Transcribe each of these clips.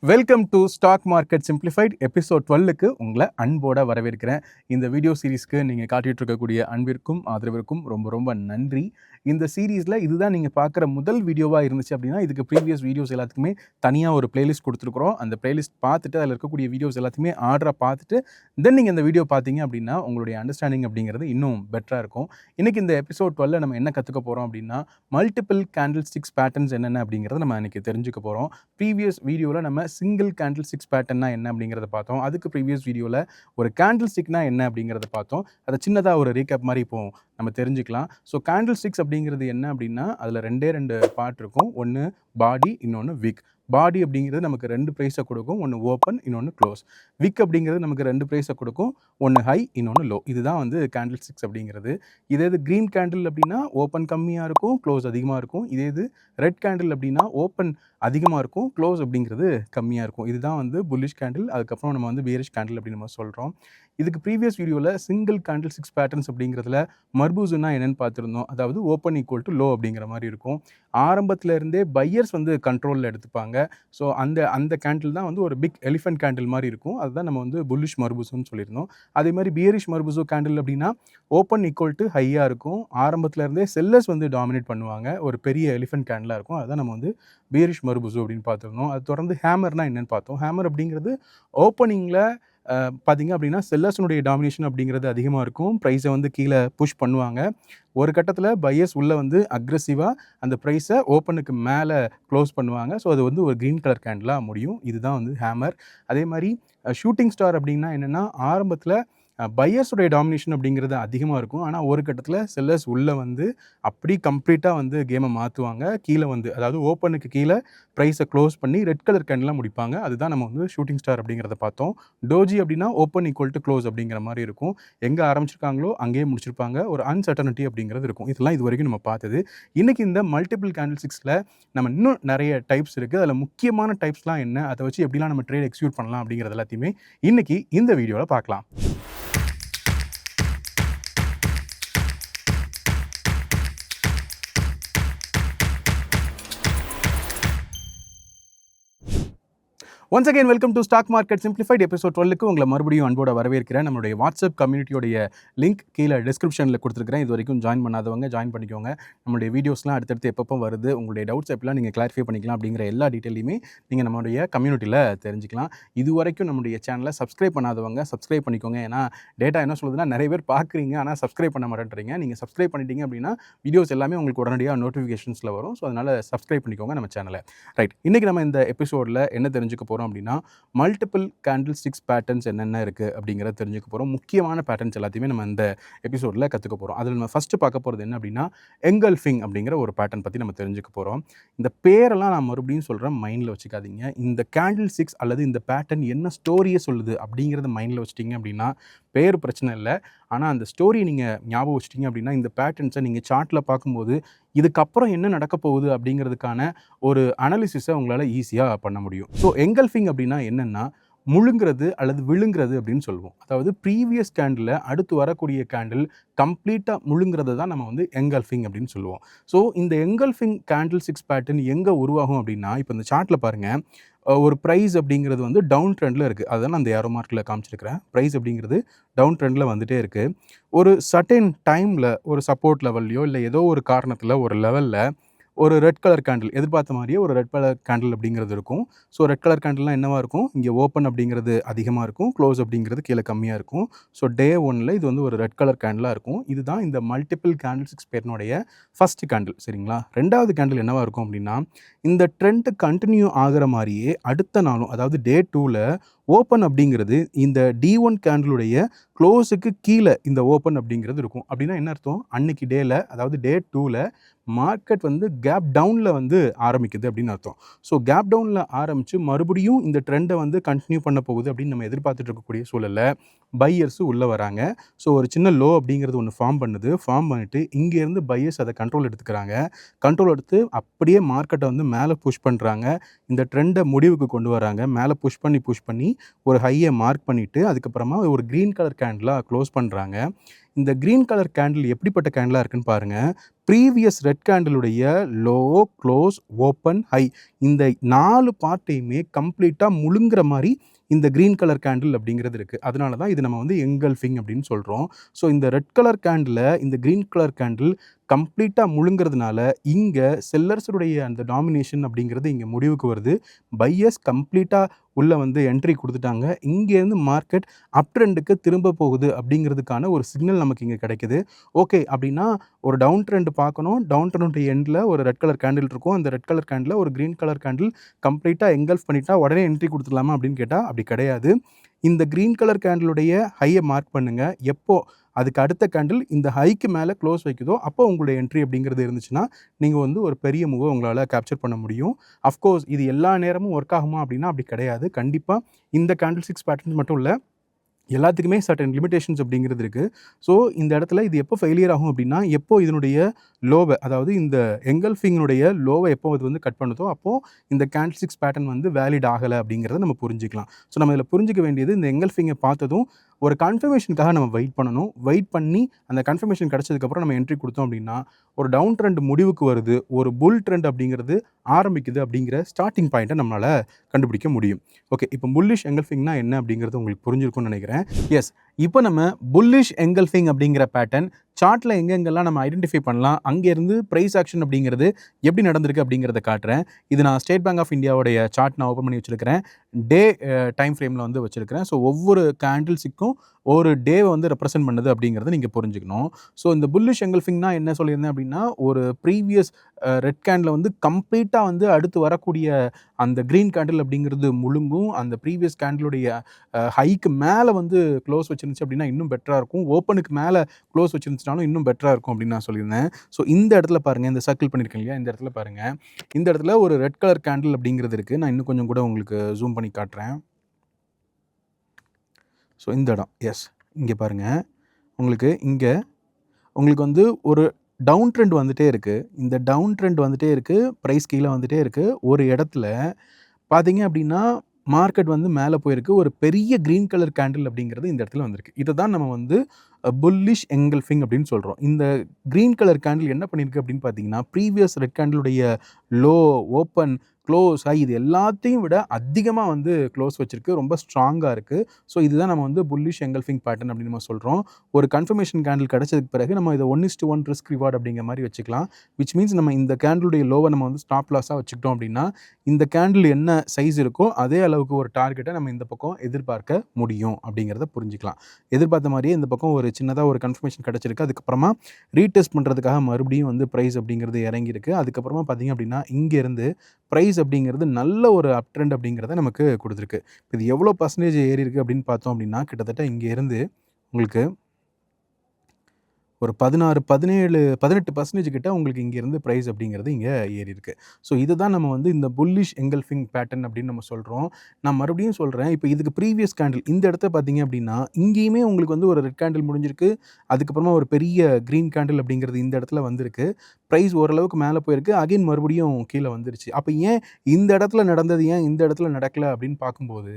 Welcome to stock market simplified episode 12க்கு உங்களை அன்போட வரவேற்கிறேன். இந்த வீடியோ சீரீஸ்க்கு நீங்கள் காட்டிகிட்டு இருக்கக்கூடிய அன்பிற்கும் ஆதரவிற்கும் ரொம்ப ரொம்ப நன்றி. இந்த சீரீஸில் இதுதான் நீங்கள் பார்க்குற முதல் வீடியோவாக இருந்துச்சு அப்படின்னா இதுக்கு ப்ரீவியஸ் வீடியோஸ் எல்லாத்துக்குமே தனியாக ஒரு பிளேலிஸ்ட் கொடுத்துருக்குறோம். அந்த பிளேலிஸ்ட் பார்த்துட்டு அதில் இருக்கக்கூடிய வீடியோஸ் எல்லாத்தையுமே ஆர்டராக பார்த்துட்டு தென் நீங்கள் இந்த வீடியோ பார்த்தீங்க அப்படின்னா உங்களுடைய அண்டர்ஸ்டாண்டிங் அப்படிங்கிறது இன்னும் பெட்டராக இருக்கும். இன்றைக்கி இந்த எபிசோட் 12 நம்ம என்ன கற்றுக்க போகிறோம் அப்படின்னா மல்டிபிள் கேண்டில் ஸ்டிக்ஸ் பேட்டர்ன்ஸ் என்னென்ன அப்படிங்கிறத நம்ம இன்றைக்கி தெரிஞ்சுக்க போகிறோம். ப்ரீவியஸ் வீடியோவில் நம்ம சிங்கிள் கேண்டில் ஸ்டிக்ஸ் பேட்டர்னா என்ன அப்படிங்கிறத பார்த்தோம். அதுக்கு ப்ரீவியஸ் வீடியோவில் ஒரு கேண்டில் ஸ்டிக்னா என்ன அப்படிங்கிறத பார்த்தோம். அதை சின்னதாக ஒரு ரீகேப் மாதிரி இப்போ நம்ம தெரிஞ்சுக்கலாம். ஸோ கேண்டில் ஸ்டிக்ஸ் அப்படிங்கிறது என்ன அப்படின்னா அதில் ரெண்டு பார்ட் இருக்கும். ஒன்று பாடி, இன்னொன்று விக். பாடி அப்படிங்கிறது நமக்கு 2 ப்ரைஸை கொடுக்கும். ஒன்று ஓப்பன், இன்னொன்று க்ளோஸ். விக் அப்படிங்கிறது நமக்கு 2 ப்ரைஸை கொடுக்கும். ஒன்று ஹை, இன்னொன்று லோ. இதுதான் வந்து கேண்டில் ஸ்டிக்ஸ் அப்படிங்கிறது. இது க்ரீன் கேண்டில் அப்படின்னா ஓப்பன் கம்மியாக இருக்கும், க்ளோஸ் அதிகமாக இருக்கும். இது ரெட் கேண்டில் அப்படின்னா ஓப்பன் அதிகமாக இருக்கும், க்ளோஸ் அப்படிங்கிறது கம்மியாக இருக்கும். இதுதான் வந்து புல்லிஷ் கேண்டில். அதுக்கப்புறம் நம்ம வந்து பேரிஷ் கேண்டில் அப்படின்னு நம்ம சொல்கிறோம். இதுக்கு ப்ரீவியஸ் வீடியோவில் சிங்கிள் கேண்டில் ஸ்டிக்ஸ் பேட்டர்ன்ஸ் அப்படிங்கிறதுல மர்பூசுன்னா என்னென்னு பார்த்துருந்தோம். அதாவது ஓப்பன் ஈக்குவல் டு லோ அப்படிங்கிற மாதிரி இருக்கும். ஆரம்பத்தில் இருந்தே பையர்ஸ் வந்து கண்ட்ரோலில் எடுத்துப்பாங்க. ஸோ அந்த கேண்டில் தான் வந்து ஒரு பிக் எலிஃபென்ட் கேண்டில் மாதிரி இருக்கும். அதுதான் நம்ம வந்து புல்லிஷ் மர்பூசுன்னு சொல்லியிருந்தோம். அதே மாதிரி பியரிஷ் மர்பூசு கேண்டில் அப்படின்னா ஓப்பன் ஈக்குவல் டு ஹையாக இருக்கும். ஆரம்பத்தில் இருந்தே செல்லர்ஸ் வந்து டாமினேட் பண்ணுவாங்க. ஒரு பெரிய எலிஃபென்ட் கேண்டிலாக இருக்கும். அதுதான் நம்ம வந்து பியரிஷ் மர்பூசு அப்படின்னு பார்த்துருந்தோம். அது தொடர்ந்து ஹேமர்னா என்னென்னு பார்த்தோம். ஹேமர் அப்படிங்கிறது ஓப்பனிங்கில் பார்த்திங்க அப்படின்னா செல்லர்ஸனுடைய டாமினேஷன் அப்படிங்கிறது அதிகமாக இருக்கும். ப்ரைஸை வந்து கீழே புஷ் பண்ணுவாங்க. ஒரு கட்டத்தில் பையர்ஸ் உள்ளே வந்து அக்ரெசிவாக அந்த ப்ரைஸை ஓப்பனுக்கு மேலே க்ளோஸ் பண்ணுவாங்க. ஸோ அது வந்து ஒரு க்ரீன் கலர் கேண்டிலாக முடியும். இதுதான் வந்து ஹேமர். அதே மாதிரி ஷூட்டிங் ஸ்டார் அப்படின்னா என்னென்னா ஆரம்பத்தில் பையர்ஸுடைய டாமினேஷன் அப்படிங்கிறது அதிகமாக இருக்கும். ஆனால் ஒரு கட்டத்தில் செல்லர்ஸ் உள்ளே வந்து அப்படி கம்ப்ளீட்டாக வந்து கேமை மாற்றுவாங்க. கீழே வந்து அதாவது ஓப்பனுக்கு கீழே ப்ரைஸை க்ளோஸ் பண்ணி ரெட் கலர் கேண்டிலாக முடிப்பாங்க. அதுதான் நம்ம வந்து ஷூட்டிங் ஸ்டார் அப்படிங்கிறத பார்த்தோம். டோஜி அப்படின்னா ஓப்பன் ஈக்குவல் டு க்ளோஸ் அப்படிங்கிற மாதிரி இருக்கும். எங்கே ஆரம்பிச்சிருக்காங்களோ அங்கேயே முடிச்சிருப்பாங்க. ஒரு அன்சர்டனிட்டி அப்படிங்கிறது இருக்கும். இதெல்லாம் இது வரைக்கும் நம்ம பார்த்தது. இன்றைக்கி இந்த மல்டிபிள் கேண்டில் ஸ்டிக்ஸில் நம்ம இன்னும் நிறைய டைப்ஸ் இருக்குது. அதில் முக்கியமான டைப்ஸ்லாம் என்ன, அதை வச்சு எப்படிலாம் நம்ம ட்ரேட் எக்ஸிக்யூட் பண்ணலாம் அப்படிங்கிறது எல்லாத்தையுமே இன்றைக்கி இந்த வீடியோவில் பார்க்கலாம். Once again welcome to stock market simplified episode 12க்கு உங்களை மறுபடியும் அன்போட வரவேற்கிறேன். நம்மளுடைய வாட்ஸ்அப் கம்யூனிட்டியோடைய லிங்க் கீழே டிஸ்கிரிப்ஷனில் கொடுத்துருக்கிறேன். இது வரைக்கும் ஜாயின் பண்ணாதவங்க ஜாயின் பண்ணிக்கோங்க. நம்மளுடைய வீடியோஸ்லாம் அடுத்தடுத்து எப்பப்போ வருது, உங்களுடைய டவுட்ஸ் எப்படிலாம் நீங்கள் கிளாரிஃபை பண்ணிக்கலாம் அப்படிங்கிற எல்லா டீட்டெயிலுமே நீங்கள் நம்மளுடைய கம்யூனிட்டியில் தெரிஞ்சுக்கலாம். இது வரைக்கும் நம்மளுடைய சேனலை சப்ஸ்கிரைப் பண்ணாதவங்க சப்ஸ்கிரைப் பண்ணிக்கோங்க. ஏன்னா டேட்டா என்ன சொல்லுதுன்னா நிறைய பேர் பார்க்குறீங்க, ஆனால் சப்ஸ்கிரைப் பண்ண மாட்டேன்றீங்க. நீங்கள் சப்ஸ்கிரைப் பண்ணிட்டீங்க அப்படின்னா வீடியோஸ் எல்லாமே உங்களுக்கு உடனடியாக நோட்டிஃபிகேஷன்ஸில் வரும். ஸோ அதனால் சப்ஸ்கிரைப் பண்ணிக்கோங்க நம்ம சேனலை. ரைட், இன்றைக்கி நம்ம இந்த எபிசோடில் என்ன தெரிஞ்சுக்க போகிறோம் அப்படின்னா மல்டிபிள் கேண்டில் ஸ்டிக்ஸ் பேட்டர்ன்ஸ் என்னென்ன இருக்குது அப்படிங்கிறத தெரிஞ்சுக்க போகிறோம். முக்கியமான பேட்டர்ன்ஸ் எல்லாத்தையுமே நம்ம இந்த எபிசோடில் கற்றுக்க போகிறோம். அதில் நம்ம ஃபஸ்ட்டு பார்க்க போகிறது என்ன அப்படின்னா எங்கல்ஃபிங் அப்படிங்கிற ஒரு பேட்டர்ன் பற்றி நம்ம தெரிஞ்சுக்க போகிறோம். இந்த பேரெல்லாம் நான் மறுபடியும் சொல்கிறேன், மைண்டில் வச்சுக்காதீங்க. இந்த கேண்டில் ஸ்டிக்ஸ் அல்லது இந்த பேட்டர்ன் என்ன ஸ்டோரியை சொல்லுது அப்படிங்கிறத மைண்டில் வச்சுட்டிங்க அப்படின்னா பேர் பிரச்சனை இல்லை. ஆனால் அந்த ஸ்டோரி நீங்கள் ஞாபகம் வச்சிட்டிங்க அப்படின்னா இந்த பேட்டர்ன்ஸை நீங்கள் சார்ட்டில் பார்க்கும்போது இதுக்கப்புறம் என்ன நடக்க போகுது அப்படிங்கிறதுக்கான ஒரு அனாலிசிஸை உங்களால் ஈஸியாக பண்ண முடியும். ஸோ எங்கல்ஃபிங் அப்படின்னா என்னென்னா முழுங்கிறது அல்லது விழுங்கிறது அப்படின்னு சொல்லுவோம். அதாவது ப்ரீவியஸ் கேண்டில் அடுத்து வரக்கூடிய கேண்டில் கம்ப்ளீட்டாக முழுங்கிறது தான் நம்ம வந்து எங்கல்ஃபிங் அப்படின்னு சொல்லுவோம். ஸோ இந்த எங்கல்ஃபிங் கேண்டில் ஸ்டிக்ஸ் பேட்டர்ன் எங்கே உருவாகும் அப்படின்னா இப்போ இந்த சார்ட்டில் பாருங்கள், ஒரு ப்ரைஸ் அப்படிங்கிறது வந்து டவுன் ட்ரெண்டில் இருக்குது. அதுதான் நான் அந்த ஏரோ மார்க்கில் காமிச்சிருக்கிறேன். ப்ரைஸ் அப்படிங்கிறது டவுன் ட்ரெண்டில் வந்துகிட்டே இருக்குது. ஒரு சர்டன் டைமில் ஒரு சப்போர்ட் லெவல்லையோ இல்லை ஏதோ ஒரு காரணத்தில் ஒரு லெவலில் ஒரு ரெட் கலர் கேண்டில் எதிர்பார்த்த மாதிரியே ஒரு ரெட் கலர் கேண்டில் அப்படிங்கிறது இருக்கும். ஸோ ரெட் கலர் கேண்டில்லாம் என்னவாக இருக்கும், இங்கே ஓப்பன் அப்படிங்கிறது அதிகமாக இருக்கும், க்ளோஸ் அப்படிங்கிறது கீழே கம்மியாக இருக்கும். ஸோ டே 1ல் இது வந்து ஒரு ரெட் கலர் கேண்டிலாக இருக்கும். இதுதான் இந்த மல்டிபிள் கேண்டில் ஸ்டிக்ஸ் பேட்டர்னுடைய ஃபஸ்ட்டு கேண்டில். சரிங்களா, ரெண்டாவது கேண்டில் என்னவாக இருக்கும் அப்படின்னா இந்த ட்ரெண்ட் கண்டினியூ ஆகிற மாதிரியே அடுத்த நாளும் அதாவது டே 2ல் ஓப்பன் அப்படிங்கிறது இந்த D1 கேண்டிலுடைய க்ளோஸுக்கு கீழே இந்த ஓப்பன் அப்படிங்கிறது இருக்கும். அப்படின்னா என்ன அர்த்தம், அன்னைக்கு டேல அதாவது டே 2ல் மார்க்கெட் வந்து கேப் டவுனில் வந்து ஆரம்பிக்குது அப்படின்னு அர்த்தம். ஸோ கேப் டவுனில் ஆரம்பித்து மறுபடியும் இந்த ட்ரெண்டை வந்து கண்டினியூ பண்ண போகுது அப்படின்னு நம்ம எதிர்பார்த்துட்டு இருக்கக்கூடிய சூழலில் பையர்ஸு உள்ளே வராங்க. ஸோ ஒரு சின்ன லோ அப்படிங்கிறது ஒன்று ஃபார்ம் பண்ணிவிட்டு இங்கேருந்து பையர்ஸ் அதை கண்ட்ரோல் எடுத்துக்கிறாங்க. கண்ட்ரோல் எடுத்து அப்படியே மார்க்கெட்டை வந்து மேலே புஷ் பண்ணுறாங்க. இந்த ட்ரெண்டை முடிவுக்கு கொண்டு வராங்க. மேலே புஷ் பண்ணி ஒரு ஹையை மார்க் பண்ணிவிட்டு அதுக்கப்புறமா ஒரு க்ரீன் கலர் கேண்டிலாக க்ளோஸ் பண்ணுறாங்க. இந்த க்ரீன் கலர் கேண்டில் எப்படிப்பட்ட கேண்டிலாக இருக்குன்னு பாருங்கள். ப்ரீவியஸ் ரெட் கேண்டிலுடைய லோ, க்ளோஸ், ஓப்பன், ஹை இந்த 4 பார்ட்டையுமே கம்ப்ளீட்டாக முழுங்குற மாதிரி இந்த க்ரீன் கலர் கேண்டில் அப்படிங்கிறது இருக்குது. அதனால தான் இது நம்ம வந்து எங்கல்ஃபிங் அப்படின்னு சொல்கிறோம். ஸோ இந்த ரெட் கலர் கேண்டில் இந்த க்ரீன் கலர் கேண்டில் கம்ப்ளீட்டாக முழுங்கிறதுனால இங்கே செல்லர்ஸுடைய அந்த டாமினேஷன் அப்படிங்கிறது இங்கே முடிவுக்கு வருது. பையர்ஸ் கம்ப்ளீட்டாக உள்ளே வந்து என்ட்ரி கொடுத்துட்டாங்க. இங்கேருந்து மார்க்கெட் அப் ட்ரெண்டுக்கு திரும்ப போகுது அப்படிங்கிறதுக்கான ஒரு சிக்னல் நமக்கு இங்கே கிடைக்குது. ஓகே அப்படின்னா ஒரு டவுன் ட்ரெண்ட் பார்க்கணும். டவுன் ட்ரெண்டுடைய எண்டில் ஒரு ரெட் கலர் கேண்டில் இருக்கும். அந்த ரெட் கலர் கேண்டில் ஒரு க்ரீன் கலர் கேண்டில் கம்ப்ளீட்டாக எங்கல்ஃப் பண்ணிட்டா உடனே என்ட்ரி கொடுத்துடலாமா அப்படின்னு கேட்டால் அப்படி கிடையாது. இந்த க்ரீன் கலர் கேண்டிலுடைய ஹையை மார்க் பண்ணுங்கள். எப்போ அதுக்கு அடுத்த கேண்டில் இந்த ஹைக்கு மேலே க்ளோஸ் வைக்குதோ அப்போ உங்களுடைய என்ட்ரி அப்படிங்கிறது இருந்துச்சுன்னா நீங்கள் வந்து ஒரு பெரிய மூவை உங்களால் கேப்சர் பண்ண முடியும். அஃப்கோர்ஸ் இது எல்லா நேரமும் ஒர்க் ஆகுமா அப்படின்னா அப்படி கிடையாது. கண்டிப்பாக இந்த கேண்டில் ஸ்டிக்ஸ் பேட்டர்ன்ஸ் மட்டும் இல்லை, எல்லாத்துக்குமே சர்டன் லிமிடேஷன்ஸ் அப்படிங்கிறது இருக்குது. ஸோ இந்த இடத்துல இது எப்போ ஃபெயிலியர் ஆகும் அப்படின்னா எப்போ இதனுடைய லோவை, அதாவது இந்த எங்கல்ஃபிங்கினுடைய லோவை எப்போ அது வந்து கட் பண்ணுதோ அப்போது இந்த கேண்டில் ஸ்டிக்ஸ் பேட்டர்ன் வந்து வேலிட் ஆகலை அப்படிங்கிறத நம்ம புரிஞ்சிக்கலாம். ஸோ நம்ம இதில் புரிஞ்சிக்க வேண்டியது இந்த எங்கல்ஃபிங்கை பார்த்ததும் ஒரு கன்ஃபர்மேஷனுக்காக நம்ம வெயிட் பண்ணணும். வெயிட் பண்ணி அந்த கன்ஃபர்மேஷன் கிடச்சதுக்கப்புறம் நம்ம என்ட்ரி கொடுத்தோம் அப்படின்னா ஒரு டவுன் ட்ரெண்ட் முடிவுக்கு வருது, ஒரு புல் ட்ரெண்ட் அப்படிங்கிறது ஆரம்பிக்குது அப்படிங்கிற ஸ்டார்டிங் பாயிண்ட்டை நம்மளால் கண்டுபிடிக்க முடியும். ஓகே, இப்போ புல்லிஷ் எங்கல்ஃபிங்னா என்ன அப்படிங்கிறது உங்களுக்கு புரிஞ்சிருக்கும்னு நினைக்கிறேன். எஸ், இப்போ நம்ம புல்லிஷ் எங்கல்ஃபிங் அப்படிங்கிற பேட்டர்ன் சார்ட்டில் எங்கெங்கெல்லாம் நம்ம ஐடென்டிஃபை பண்ணலாம், அங்கேருந்து ப்ரைஸ் ஆக்ஷன் அப்படிங்கிறது எப்படி நடந்திருக்கு அப்படிங்கிறத காட்டுறேன். இது நான் ஸ்டேட் பேங்க் ஆஃப் இந்தியாவுடைய சார்ட் நான் ஓப்பன் பண்ணி வச்சுருக்கிறேன். டே டைம் ஃப்ரேமில் வந்து வச்சுருக்கிறேன். ஸோ ஒவ்வொரு கேண்டில்ஸுக்கும் ஒரு டேவை வந்து ரெப்ரசென்ட் பண்ணுது அப்படிங்கிறத நீங்கள் புரிஞ்சுக்கணும். ஸோ இந்த புல்லிஷ் எங்கல்ஃபிங்னா என்ன சொல்லியிருந்தேன் அப்படின்னா ஒரு ப்ரீவியஸ் ரெட் கேண்டில் வந்து கம்ப்ளீட்டாக வந்து அடுத்து வரக்கூடிய அந்த க்ரீன் கேண்டில் அப்படிங்கிறது முழுங்கும். அந்த ப்ரீவியஸ் கேண்டிலுடைய ஹைக்கு மேலே வந்து க்ளோஸ் வச்சுருந்துச்சு அப்படின்னா இன்னும் பெட்டராக இருக்கும். ஓப்பனுக்கு மேலே க்ளோஸ் வச்சுருந்துச்சுனாலும் இன்னும் பெட்டராக இருக்கும் அப்படின்னு நான் சொல்லியிருந்தேன். ஸோ இந்த இடத்துல பாருங்கள், இந்த சர்க்கிள் பண்ணியிருக்கேன் இல்லையா, இந்த இடத்துல பாருங்கள், இந்த இடத்துல ஒரு ரெட் கலர் கேண்டில் அப்படிங்கிறது இருக்குது. நான் இன்னும் கொஞ்சம் கூட உங்களுக்கு ஜூம் பண்ணி காட்டுறேன். ஸோ இந்த இடம், எஸ், இங்கே பாருங்கள், உங்களுக்கு வந்து ஒரு டவுன் ட்ரெண்ட் வந்துகிட்டே இருக்குது. இந்த டவுன் ட்ரெண்ட் வந்துகிட்டே இருக்குது, ப்ரைஸ் கீழே வந்துகிட்டே இருக்குது. ஒரு இடத்துல பார்த்தீங்க அப்படின்னா மார்க்கெட் வந்து மேலே போயிருக்கு. ஒரு பெரிய க்ரீன் கலர் கேண்டில் அப்படிங்கிறது இந்த இடத்துல வந்திருக்கு. இதை தான் நம்ம வந்து புல்லிஷ் எங்கல்ஃபிங் அப்படின்னு சொல்கிறோம். இந்த க்ரீன் கலர் கேண்டில் என்ன பண்ணியிருக்கு அப்படின்னு பார்த்தீங்கன்னா ப்ரீவியஸ் ரெட் கேண்டிலுடைய லோ, ஓப்பன், க்ளோஸ், ஹை இது எல்லாத்தையும் விட அதிகமாக வந்து க்ளோஸ் வச்சுருக்கு. ரொம்ப ஸ்ட்ராங்காக இருக்குது. ஸோ இதுதான் நம்ம வந்து புல்லிஷ் எங்கல்ஃபிங் பேட்டர்ன் அப்படின்னு நம்ம சொல்கிறோம். ஒரு கன்ஃபர்மேஷன் கேண்டில் கிடச்சதுக்கு பிறகு நம்ம இதை 1:1 ரிஸ்க் ரிவார்ட் அப்படிங்கிற மாதிரி வச்சுக்கலாம். விச் மீன்ஸ் நம்ம இந்த கேண்டிலுடைய லோவை நம்ம வந்து ஸ்டாப் லாஸாக வச்சுக்கிட்டோம் அப்படின்னா இந்த கேண்டில் என்ன சைஸ் இருக்கோ அதே அளவுக்கு ஒரு டார்கெட்டை நம்ம இந்த பக்கம் எதிர்பார்க்க முடியும் அப்படிங்கிறத புரிஞ்சுக்கலாம். எதிர்பார்த்த மாதிரியே இந்த பக்கம் ஒரு சின்னதாக ஒரு கன்ஃபர்மேஷன் கிடச்சிருக்கு. அதுக்கப்புறமா ரீடெஸ்ட் பண்ணுறதுக்காக மறுபடியும் வந்து ப்ரைஸ் அப்படிங்கிறது இறங்கியிருக்கு. அதுக்கப்புறமா பார்த்திங்க அப்படின்னா இங்கேருந்து ப்ரைஸ் அப்படிங்கிறது நல்ல ஒரு அப் ட்ரெண்ட் அப்படிங்கிறத நமக்கு கொடுத்துருக்கு. இது எவ்வளோ பர்சன்டேஜ் ஏறி இருக்குது அப்படின்னு பார்த்தோம் அப்படின்னா கிட்டத்தட்ட இங்கேருந்து உங்களுக்கு ஒரு 16, 17, 18% கிட்ட உங்களுக்கு இங்கேருந்து ப்ரைஸ் அப்படிங்கிறது இங்கே ஏறி இருக்குது. ஸோ இதை தான் நம்ம வந்து இந்த புல்லிஷ் எங்கல்ஃபிங் பேட்டர்ன் அப்படின்னு நம்ம சொல்கிறோம். நான் மறுபடியும் சொல்கிறேன், இப்போ இதுக்கு ப்ரீவியஸ் கேண்டில் இந்த இடத்த பார்த்தீங்க அப்படின்னா இங்கேயுமே உங்களுக்கு வந்து ஒரு ரெட் கேண்டில் முடிஞ்சிருக்கு. அதுக்கப்புறமா ஒரு பெரிய க்ரீன் கேண்டில் அப்படிங்கிறது இந்த இடத்துல வந்திருக்கு. ப்ரைஸ் ஓரளவுக்கு மேலே போயிருக்கு. அகைன் மறுபடியும் கீழே வந்துருச்சு. அப்போ ஏன் இந்த இடத்துல நடந்தது, ஏன் இந்த இடத்துல நடக்கலை அப்படின்னு பார்க்கும்போது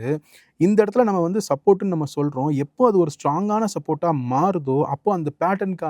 இந்த இடத்துல நம்ம வந்து சப்போர்ட்டுன்னு நம்ம சொல்கிறோம். எப்போ அது ஒரு ஸ்ட்ராங்கான சப்போர்ட்டாக மாறுதோ அப்போ அந்த பேட்டர்னுக்கான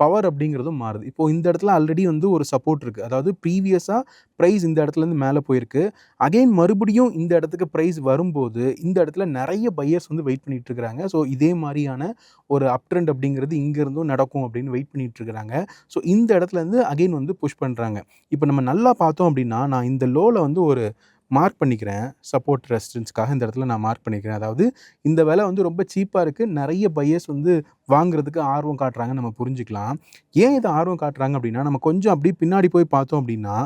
பவர் அப்படிங்கிறதும் மாறுது. இப்போது இந்த இடத்துல ஆல்ரெடி வந்து ஒரு சப்போர்ட் இருக்குது. அதாவது ப்ரீவியஸாக ப்ரைஸ் இந்த இடத்துலேருந்து மேலே போயிருக்கு. அகைன் மறுபடியும் இந்த இடத்துக்கு ப்ரைஸ் வரும்போது இந்த இடத்துல நிறைய பையர்ஸ் வந்து வெயிட் பண்ணிகிட்டு இருக்கிறாங்க. ஸோ இதே மாதிரியான ஒரு அப் ட்ரெண்ட் அப்படிங்கிறது இங்கேருந்தும் நடக்கும் அப்படின்னு வெயிட் பண்ணிகிட்டு இருக்கிறாங்க. ஸோ இந்த இடத்துலேருந்து அகைன் வந்து புஷ் பண்ணுறாங்க. இப்போ நம்ம நல்லா பார்த்தோம் அப்படின்னா நான் இந்த லோவில் வந்து ஒரு மார்க் பண்ணிக்கிறேன். சப்போர்ட் ரெசிஸ்டன்ஸ்க்காக இந்த இடத்துல நான் மார்க் பண்ணிக்கிறேன். அதாவது இந்த விலை வந்து ரொம்ப சீப்பாக இருக்குது. நிறைய பையர்ஸ் வந்து வாங்குறதுக்கு ஆர்வம் காட்டுறாங்கன்னு நம்ம புரிஞ்சுக்கலாம். ஏன் இதை ஆர்வம் காட்டுறாங்க அப்படின்னா நம்ம கொஞ்சம் அப்படி பின்னாடி போய் பார்த்தோம் அப்படின்னா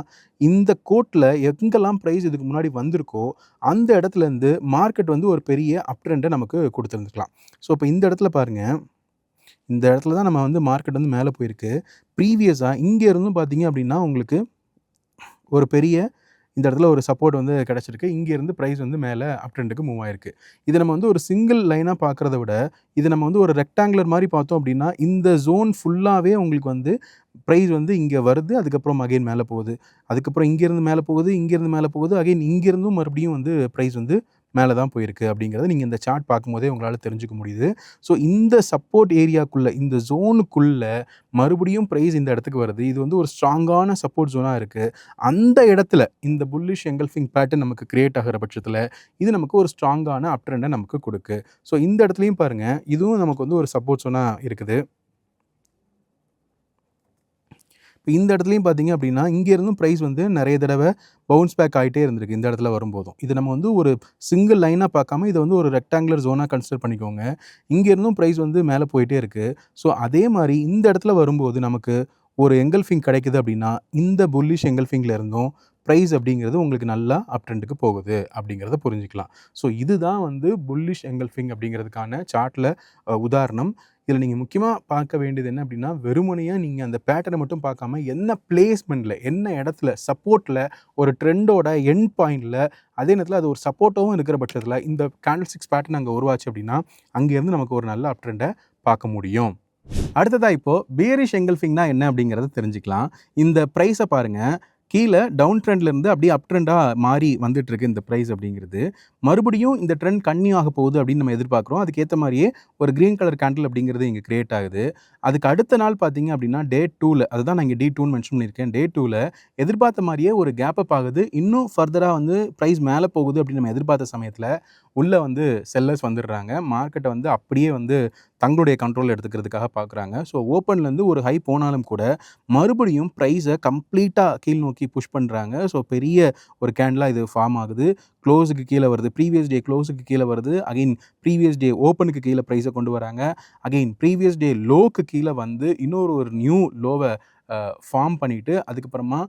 இந்த கோட்டில் எங்கெல்லாம் ப்ரைஸ் இதுக்கு முன்னாடி வந்திருக்கோ அந்த இடத்துலேருந்து மார்க்கெட் வந்து ஒரு பெரிய அப் ட்ரெண்டை நமக்கு கொடுத்துருந்துக்கலாம். ஸோ இப்போ இந்த இடத்துல பாருங்கள், இந்த இடத்துல தான் நம்ம வந்து மார்க்கெட் வந்து மேலே போயிருக்கு. ப்ரீவியஸாக இங்கே இருந்தும் பார்த்தீங்க அப்படின்னா உங்களுக்கு ஒரு பெரிய இந்த இடத்துல ஒரு சப்போர்ட் வந்து கிடச்சிருக்கு. இங்கேருந்து ப்ரைஸ் வந்து மேலே அப் ட்ரெண்டுக்கு மூவ் ஆயிருக்கு. இது நம்ம வந்து ஒரு சிங்கிள் லைனாக பார்க்குறத விட இது நம்ம வந்து ஒரு ரெக்டாங்குலர் மாதிரி பார்த்தோம் அப்படின்னா இந்த ஜோன் ஃபுல்லாகவே உங்களுக்கு வந்து ப்ரைஸ் வந்து இங்கே வருது. அதுக்கப்புறம் அகைன் மேலே போகுது. அதுக்கப்புறம் இங்கேருந்து மேலே போகுது, இங்கேருந்து மேலே போகுது. அகைன் இங்கேருந்தும் மறுபடியும் வந்து ப்ரைஸ் வந்து மேலே தான் போயிருக்கு அப்படிங்கிறத நீங்கள் இந்த சார்ட் பார்க்கும்போதே உங்களால் தெரிஞ்சுக்க முடியுது. ஸோ இந்த சப்போர்ட் ஏரியாக்குள்ளே, இந்த ஜோனுக்குள்ளே மறுபடியும் ப்ரைஸ் இந்த இடத்துக்கு வருது. இது வந்து ஒரு ஸ்ட்ராங்கான சப்போர்ட் ஜோனாக இருக்குது. அந்த இடத்துல இந்த புல்லிஷ் எங்கல்ஃபிங் பேட்டர்ன் நமக்கு கிரியேட் ஆகிற பட்சத்தில் இது நமக்கு ஒரு ஸ்ட்ராங்கான அப் ட்ரெண்டை நமக்கு கொடுக்கு. ஸோ இந்த இடத்துலையும் பாருங்கள், இதுவும் நமக்கு வந்து ஒரு சப்போர்ட் ஜோனாக இருக்குது. இப்போ இந்த இடத்துலையும் பார்த்தீங்க அப்படின்னா, இங்கேருந்தும் ப்ரைஸ் வந்து நிறைய தடவை பவுன்ஸ் பேக் ஆகிட்டே இருந்திருக்கு இந்த இடத்துல வரும்போதும். இது நம்ம வந்து ஒரு சிங்கிள் லைனாக பார்க்காம இதை வந்து ஒரு ரெக்டாங்குலர் ஜோனாக கன்சிடர் பண்ணிக்கோங்க. இங்கேருந்தும் ப்ரைஸ் வந்து மேலே போயிட்டே இருக்குது. ஸோ அதே மாதிரி இந்த இடத்துல வரும்போது நமக்கு ஒரு எங்கல்ஃபிங் கிடைக்குது அப்படின்னா, இந்த புல்லிஷ் எங்கல்ஃபிங்கில் இருந்தும் ப்ரைஸ் அப்படிங்கிறது உங்களுக்கு நல்லா அப் ட்ரெண்டுக்கு போகுது அப்படிங்கிறத புரிஞ்சுக்கலாம். ஸோ இதுதான் வந்து புல்லிஷ் எங்கல்ஃபிங் அப்படிங்கிறதுக்கான சார்ட்டில் உதாரணம். இதில் நீங்கள் முக்கியமாக பார்க்க வேண்டியது என்ன அப்படின்னா, வெறுமனையாக நீங்கள் அந்த பேட்டர்னை மட்டும் பார்க்காம என்ன பிளேஸ்மெண்ட்டில், என்ன இடத்துல சப்போர்ட்டில், ஒரு ட்ரெண்டோட எண்ட் பாயிண்டில், அதே நேரத்தில் அது ஒரு சப்போர்ட்டாகவும் இருக்கிற பட்சத்தில் இந்த கேண்டில் ஸ்டிக்ஸ் பேட்டர்ன் அங்கே உருவாச்சு அப்படின்னா, அங்கேருந்து நமக்கு ஒரு நல்ல அப் ட்ரெண்டை பார்க்க முடியும். அடுத்ததாக இப்போது பியரிஷ் எங்கல்ஃபிங்னா என்ன அப்படிங்கிறத தெரிஞ்சுக்கலாம். இந்த ப்ரைஸை பாருங்கள், கீழே டவுன் ட்ரெண்ட்லேருந்து அப்படியே அப் ட்ரெண்டாக மாறி வந்துட்டுருக்கு இந்த ப்ரைஸ் அப்படிங்கிறது. மறுபடியும் இந்த ட்ரெண்ட் கன்டினியூ ஆக போகுது அப்படின்னு நம்ம எதிர்பார்க்குறோம். அதுக்கேற்ற மாதிரியே ஒரு க்ரீன் கலர் கேண்டில் அப்படிங்கிறது இங்கே கிரியேட் ஆகுது. அதுக்கு அடுத்த நாள் பார்த்தீங்க அப்படின்னா டே 2ல், அதுதான் நான் இங்கே D2ன்னு மென்ஷன் பண்ணியிருக்கேன். டே 2ல் எதிர்பார்த்த மாதிரியே ஒரு கேப் அப் ஆகுது. இன்னும் ஃபர்தராக வந்து ப்ரைஸ் மேலே போகுது அப்படின்னு நம்ம எதிர்பார்த்த சமயத்தில் உள்ளே வந்து செல்லர்ஸ் வந்துடுறாங்க. மார்க்கெட்டை வந்து அப்படியே வந்து தங்களுடைய கண்ட்ரோல் எடுத்துக்கிறதுக்காக பார்க்குறாங்க. ஸோ ஓப்பன்லேருந்து ஒரு ஹை போனாலும் கூட மறுபடியும் ப்ரைஸை கம்ப்ளீட்டாக கீழ் நோக்கி புஷ் பண்ணுறாங்க. ஸோ பெரிய ஒரு கேண்டிலாக இது ஃபார்ம் ஆகுது. க்ளோஸுக்கு கீழே வருது, ப்ரீவியஸ் டே க்ளோஸுக்கு கீழே வருது, அகைன் ப்ரீவியஸ் டே ஓப்பனுக்கு கீழே ப்ரைஸை கொண்டு வராங்க, அகைன் ப்ரீவியஸ் டே லோக்கு கீழே வந்து இன்னொரு ஒரு நியூ லோவை ஃபார்ம் பண்ணிவிட்டு அதுக்கப்புறமா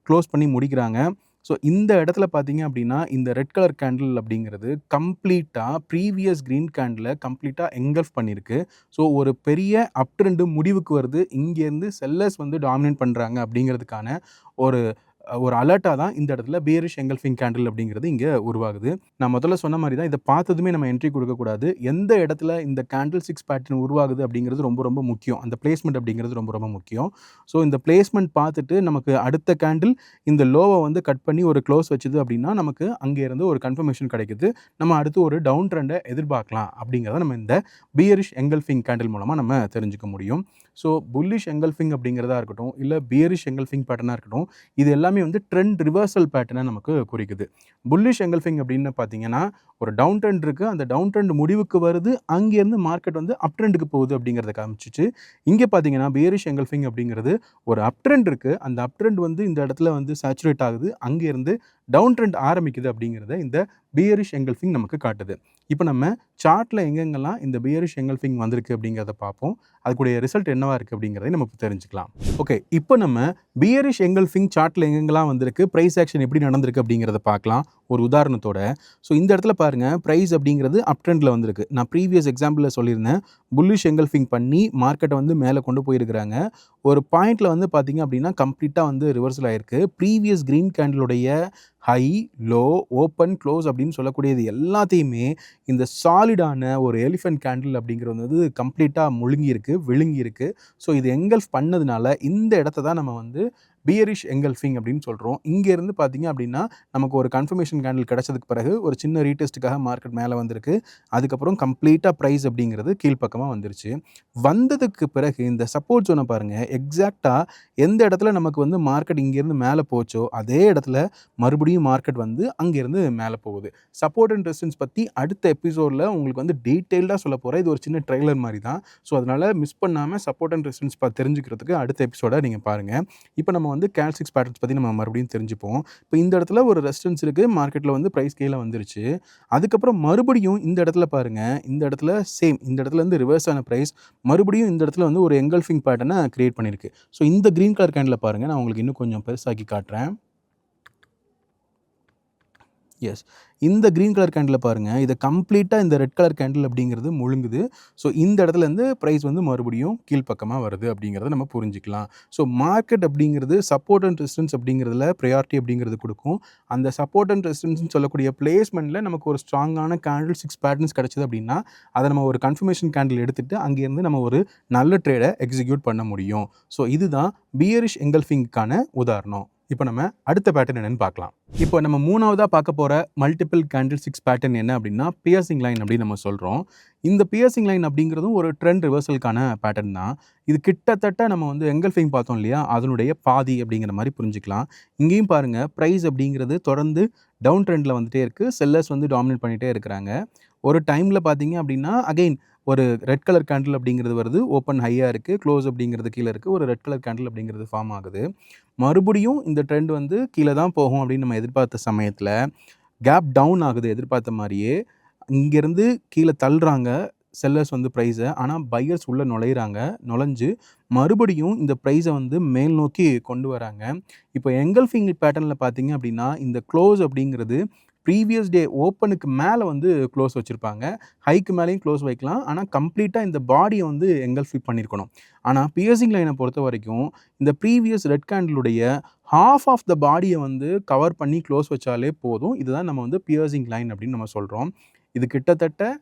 க்ளோஸ் பண்ணி முடிக்கிறாங்க. ஸோ இந்த இடத்துல பார்த்தீங்க அப்படின்னா, இந்த ரெட் கலர் கேண்டில் அப்படிங்கிறது கம்ப்ளீட்டாக ப்ரீவியஸ் க்ரீன் கேண்டிலை கம்ப்ளீட்டாக எங்கல்ஃப் பண்ணியிருக்கு. ஸோ ஒரு பெரிய அப் ட்ரெண்டு முடிவுக்கு வருது. இங்கேருந்து செல்லர்ஸ் வந்து டாமினேட் பண்ணுறாங்க அப்படிங்கிறதுக்கான ஒரு அலர்ட்டாக தான் இந்த இடத்துல பியரிஷ் எங்கல்ஃபிங் கேண்டில் அப்படிங்கிறது இங்கே உருவாகுது. நான் முதல்ல சொன்ன மாதிரி தான், இதை பார்த்ததுமே நம்ம என்ட்ரி கொடுக்கக்கூடாது. எந்த இடத்துல இந்த கேண்டில் ஸ்டிக்ஸ் பேட்டர்ன் உருவாகுது அப்படிங்கிறது ரொம்ப ரொம்ப முக்கியம். அந்த பிளேஸ்மெண்ட் அப்படிங்கிறது ரொம்ப ரொம்ப முக்கியம். ஸோ இந்த பிளேஸ்மெண்ட் பார்த்துட்டு நமக்கு அடுத்த கேண்டில் இந்த லோவை வந்து கட் பண்ணி ஒரு க்ளோஸ் வச்சுது அப்படின்னா நமக்கு அங்கேருந்து ஒரு கன்ஃபர்மேஷன் கிடைக்குது. நம்ம அடுத்து ஒரு டவுன் ட்ரெண்டை எதிர்பார்க்கலாம் அப்படிங்கிறத நம்ம இந்த பியரிஷ் எங்கல்ஃபிங் கேண்டில் மூலமாக நம்ம தெரிஞ்சுக்க முடியும். ஸோ புல்லிஷ் எங்கல்ஃபிங் அப்படிங்கிறதா இருக்கட்டும், இல்லை பியரிஷ் எங்கல்ஃபிங் பேட்டர்னாக இருக்கட்டும், இது எல்லாமே வந்து ட்ரெண்ட் ரிவர்சல் பேட்டர்னை நமக்கு குறிக்குது. புல்லிஷ் எங்கல்ஃபிங் அப்படின்னு பார்த்தீங்கன்னா, ஒரு டவுன் ட்ரெண்ட் இருக்குது, அந்த டவுன் ட்ரெண்ட் முடிவுக்கு வருது, அங்கேருந்து மார்க்கெட் வந்து அப் ட்ரெண்டுக்கு போகுது அப்படிங்கிறத காமிச்சிச்சு. இங்கே பார்த்தீங்கன்னா பியரிஷ் எங்கல்ஃபிங் அப்படிங்கிறது ஒரு அப் ட்ரெண்ட் இருக்குது, அந்த அப் ட்ரெண்ட் வந்து இந்த இடத்துல வந்து சேச்சுரேட் ஆகுது, அங்கேருந்து டவுன் ட்ரெண்ட் ஆரம்பிக்குது அப்படிங்கிறத இந்த பியரிஷ் எங்கல்ஃபிங் நமக்கு காட்டுது. இப்போ நம்ம சார்ட்டில் எங்கெங்கெல்லாம் இந்த பியரிஷ் எங்கல்ஃபிங் வந்திருக்கு அப்படிங்கிறத பார்ப்போம். அதுக்குடைய ரிசல்ட் என்னவா இருக்குது அப்படிங்கிறதை நம்ம தெரிஞ்சுக்கலாம். ஓகே, இப்போ நம்ம பியரிஷ் எங்கல்ஃபிங் சார்ட்டில் எங்கெங்கெல்லாம் வந்திருக்கு, ப்ரைஸ் ஆக்ஷன் எப்படி நடந்திருக்கு அப்படிங்கிறத பார்க்கலாம் ஒரு உதாரணத்தோட. ஸோ இந்த இடத்துல பாருங்கள், ப்ரைஸ் அப்படிங்கிறது அப் ட்ரெண்டில் வந்திருக்கு. நான் ப்ரீவியஸ் எக்ஸாம்பிளில் சொல்லியிருந்தேன், புல்லிஷ் எங்கல்ஃபிங் பண்ணி மார்க்கெட்டை வந்து மேலே கொண்டு போயிருக்கிறாங்க. ஒரு பாயிண்டில் வந்து பார்த்திங்க அப்படின்னா கம்ப்ளீட்டாக வந்து ரிவர்சல் ஆகிருக்கு. ப்ரீவியஸ் க்ரீன் கேண்டிலுடைய ஹை, லோ, ஓப்பன், க்ளோஸ் அப்படின்னு சொல்லக்கூடியது எல்லாத்தையுமே இந்த சாலிடான ஒரு எலிஃபென்ட் கேண்டில் அப்படிங்கிறது வந்து கம்ப்ளீட்டாக முழுங்கியிருக்கு, விழுங்கியிருக்கு. ஸோ இது எங்கல்ஃப் பண்ணதுனால இந்த இடத்த தான் நம்ம வந்து பியரிஷ் எங்கல்ஃபிங் அப்படின்னு சொல்கிறோம். இங்கேருந்து பார்த்தீங்க அப்படின்னா நமக்கு ஒரு கன்ஃபர்மேஷன் கேண்டில் கிடச்சதுக்கு பிறகு ஒரு சின்ன ரீடெஸ்ட்டுக்காக மார்க்கெட் மேலே வந்திருக்கு. அதுக்கப்புறம் கம்ப்ளீட்டாக ப்ரைஸ் அப்படிங்கிறது கீழ்ப்பக்கமாக வந்துருச்சு. வந்ததுக்கு பிறகு இந்த சப்போர்ட் ஜோனை பாருங்கள், எக்ஸாக்டாக எந்த இடத்துல நமக்கு வந்து மார்க்கெட் இங்கேருந்து மேலே போச்சோ அதே இடத்துல மறுபடியும் மார்க்கெட் வந்து அங்கேருந்து மேலே போகுது. சப்போர்ட் அண்ட் ரெசிஸ்டன்ஸ் பற்றி அடுத்த எபிசோடில் உங்களுக்கு வந்து டீட்டெயில்டாக சொல்ல போகிறேன். இது ஒரு சின்ன ட்ரெய்லர் மாதிரி தான். ஸோ அதனால் மிஸ் பண்ணாமல் சப்போர்ட் அண்ட் ரெசிஸ்டன்ஸ் தெரிஞ்சுக்கிறதுக்கு அடுத்த எபிசோடை நீங்கள் பாருங்கள். இப்போ நம்ம வந்து கேண்டில் ஸ்டிக்ஸ் பேட்டர்ன்ஸ் பற்றி நம்ம மறுபடியும் தெரிஞ்சுப்போம். இப்போ இந்த இடத்துல ஒரு ரெசிஸ்டன்ஸ் இருக்குது, மார்க்கெட்டில் வந்து ப்ரைஸ் கீழே வந்துருச்சு. அதுக்கப்புறம் மறுபடியும் இந்த இடத்துல பாருங்கள், இந்த இடத்துல சேம், இந்த இடத்துல வந்து ரிவர்ஸ் ஆன ப்ரைஸ் மறுபடியும் இந்த இடத்துல வந்து ஒரு எங்கல்ஃபிங் பேட்டர்னை கிரியேட் பண்ணியிருக்கு. ஸோ இந்த க்ரீன் கலர் கேண்டில் பாருங்கள், நான் உங்களுக்கு இன்னும் கொஞ்சம் பெருசாக்கி காட்டுறேன். எஸ், இந்த க்ரீன் கலர் கேண்டில் பாருங்கள், இதை கம்ப்ளீட்டாக இந்த ரெட் கலர் கேண்டில் அப்படிங்கிறது முழுங்குது. ஸோ இந்த இடத்துலேருந்து ப்ரைஸ் வந்து மறுபடியும் கீழ்ப்பக்கமாக வருது அப்படிங்கிறத நம்ம புரிஞ்சிக்கலாம். ஸோ மார்க்கெட் அப்படிங்கிறது சப்போர்ட் அண்ட் ரெசிஸ்டன்ஸ் அப்படிங்கிறதுல ப்ரையாரிட்டி அப்படிங்கிறது கொடுக்கும். அந்த சப்போர்ட் அண்ட் ரெசிஸ்டன்ஸ்னு சொல்லக்கூடிய பிளேஸ்மெண்ட்டில் நமக்கு ஒரு ஸ்ட்ராங்கான கேண்டில் ஸ்டிக்ஸ் பேட்டர்ன்ஸ் கிடச்சிது அப்படின்னா அதை நம்ம ஒரு கன்ஃபர்மேஷன் கேண்டில் எடுத்துகிட்டு அங்கேருந்து நம்ம ஒரு நல்ல ட்ரேடை எக்ஸிக்யூட் பண்ண முடியும். ஸோ இதுதான் பியரிஷ் எங்கல்ஃபிங்க்கான உதாரணம். இப்போ நம்ம அடுத்த பேட்டர்ன் என்னன்னு பார்க்கலாம். இப்போ நம்ம மூணாவதாக பார்க்க போகிற மல்டிபிள் கேண்டில் ஸ்டிக்ஸ் பேட்டர்ன் என்ன அப்படின்னா பியர்சிங் லைன் அப்படின்னு நம்ம சொல்கிறோம். இந்த பியர்சிங் லைன் அப்படிங்கிறதும் ஒரு ட்ரெண்ட் ரிவர்சலுக்கான பேட்டர்ன் தான். இது கிட்டத்தட்ட நம்ம வந்து எங்கல்ஃபிங் பார்த்தோம் இல்லையா, அதனுடைய பாதி அப்படிங்கிற மாதிரி புரிஞ்சுக்கலாம். இங்கேயும் பாருங்கள், ப்ரைஸ் அப்படிங்கிறது தொடர்ந்து டவுன் ட்ரெண்டில் வந்துட்டே இருக்குது. செல்லர்ஸ் வந்து டாமினேட் பண்ணிகிட்டே இருக்கிறாங்க. ஒரு டைமில் பார்த்தீங்க அப்படின்னா அகெயின் ஒரு ரெட் கலர் கேண்டில் அப்படிங்கிறது வருது, ஓப்பன் ஹையாக இருக்குது, க்ளோஸ் அப்படிங்கிறது கீழே இருக்குது, ஒரு ரெட் கலர் கேண்டில் அப்படிங்கிறது ஃபார்ம் ஆகுது. மறுபடியும் இந்த ட்ரெண்ட் வந்து கீழே தான் போகும் அப்படின்னு நம்ம எதிர்பார்த்த சமயத்தில் கேப் டவுன் ஆகுது. எதிர்பார்த்த மாதிரியே இங்கேருந்து கீழே தள்ளுறாங்க செல்லர்ஸ் வந்து ப்ரைஸை. ஆனால் பையர்ஸ் உள்ளே நுழைஞ்சு மறுபடியும் இந்த ப்ரைஸை வந்து மேல் நோக்கி கொண்டு வராங்க. இப்போ எங்கல்ஃபிங் பேட்டர்னில் பார்த்தீங்க அப்படின்னா இந்த க்ளோஸ் அப்படிங்கிறது ப்ரீவியஸ் டே ஓப்பனுக்கு மேலே வந்து க்ளோஸ் வச்சுருப்பாங்க. ஹைக்கு மேலேயும் க்ளோஸ் வைக்கலாம். ஆனால் கம்ப்ளீட்டாக இந்த பாடியை வந்து எங்கல்ஃபி பண்ணியிருக்கணும். ஆனால் பியர்சிங் லைனை பொறுத்த வரைக்கும் இந்த ப்ரீவியஸ் ரெட் கேண்டிலுடைய ஹாஃப் ஆஃப் த பாடியை வந்து கவர் பண்ணி க்ளோஸ் வச்சாலே போதும். இதுதான் நம்ம வந்து பியர்சிங் லைன் அப்படின்னு நம்ம சொல்கிறோம். இது கிட்டத்தட்ட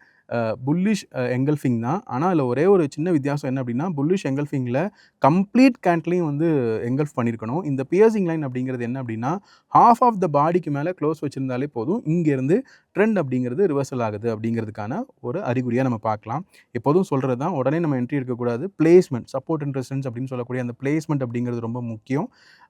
புல்லிஷ் எங்கல்ஃபிங் தான். ஆனால் அதில் ஒரே ஒரு சின்ன வித்தியாசம் என்ன அப்படின்னா, புல்லிஷ் எங்கல்ஃபிங்கில் கம்ப்ளீட் கேண்ட்லையும் வந்து எங்கல்ஃப் பண்ணியிருக்கணும். இந்த பியர்சிங் லைன் அப்படிங்கிறது என்ன அப்படின்னா, ஹாஃப் ஆஃப் த பாடிக்கு மேலே க்ளோஸ் வச்சுருந்தாலே போதும். இங்கேருந்து ட்ரெண்ட் அப்படிங்கிறது ரிவர்சல் ஆகுது அப்படிங்கிறதுக்கான ஒரு அறிகுறியாக நம்ம பார்க்கலாம். எப்போதும் சொல்கிறது தான், உடனே நம்ம என்ட்ரி எடுக்கக்கூடாது. பிளேஸ்மெண்ட், சப்போர்ட் அண்ட் ரெசிஸ்டன்ஸ் அப்படின்னு சொல்லக்கூடிய அந்த பிளேஸ்மெண்ட் அப்படிங்கிறது ரொம்ப முக்கியம்.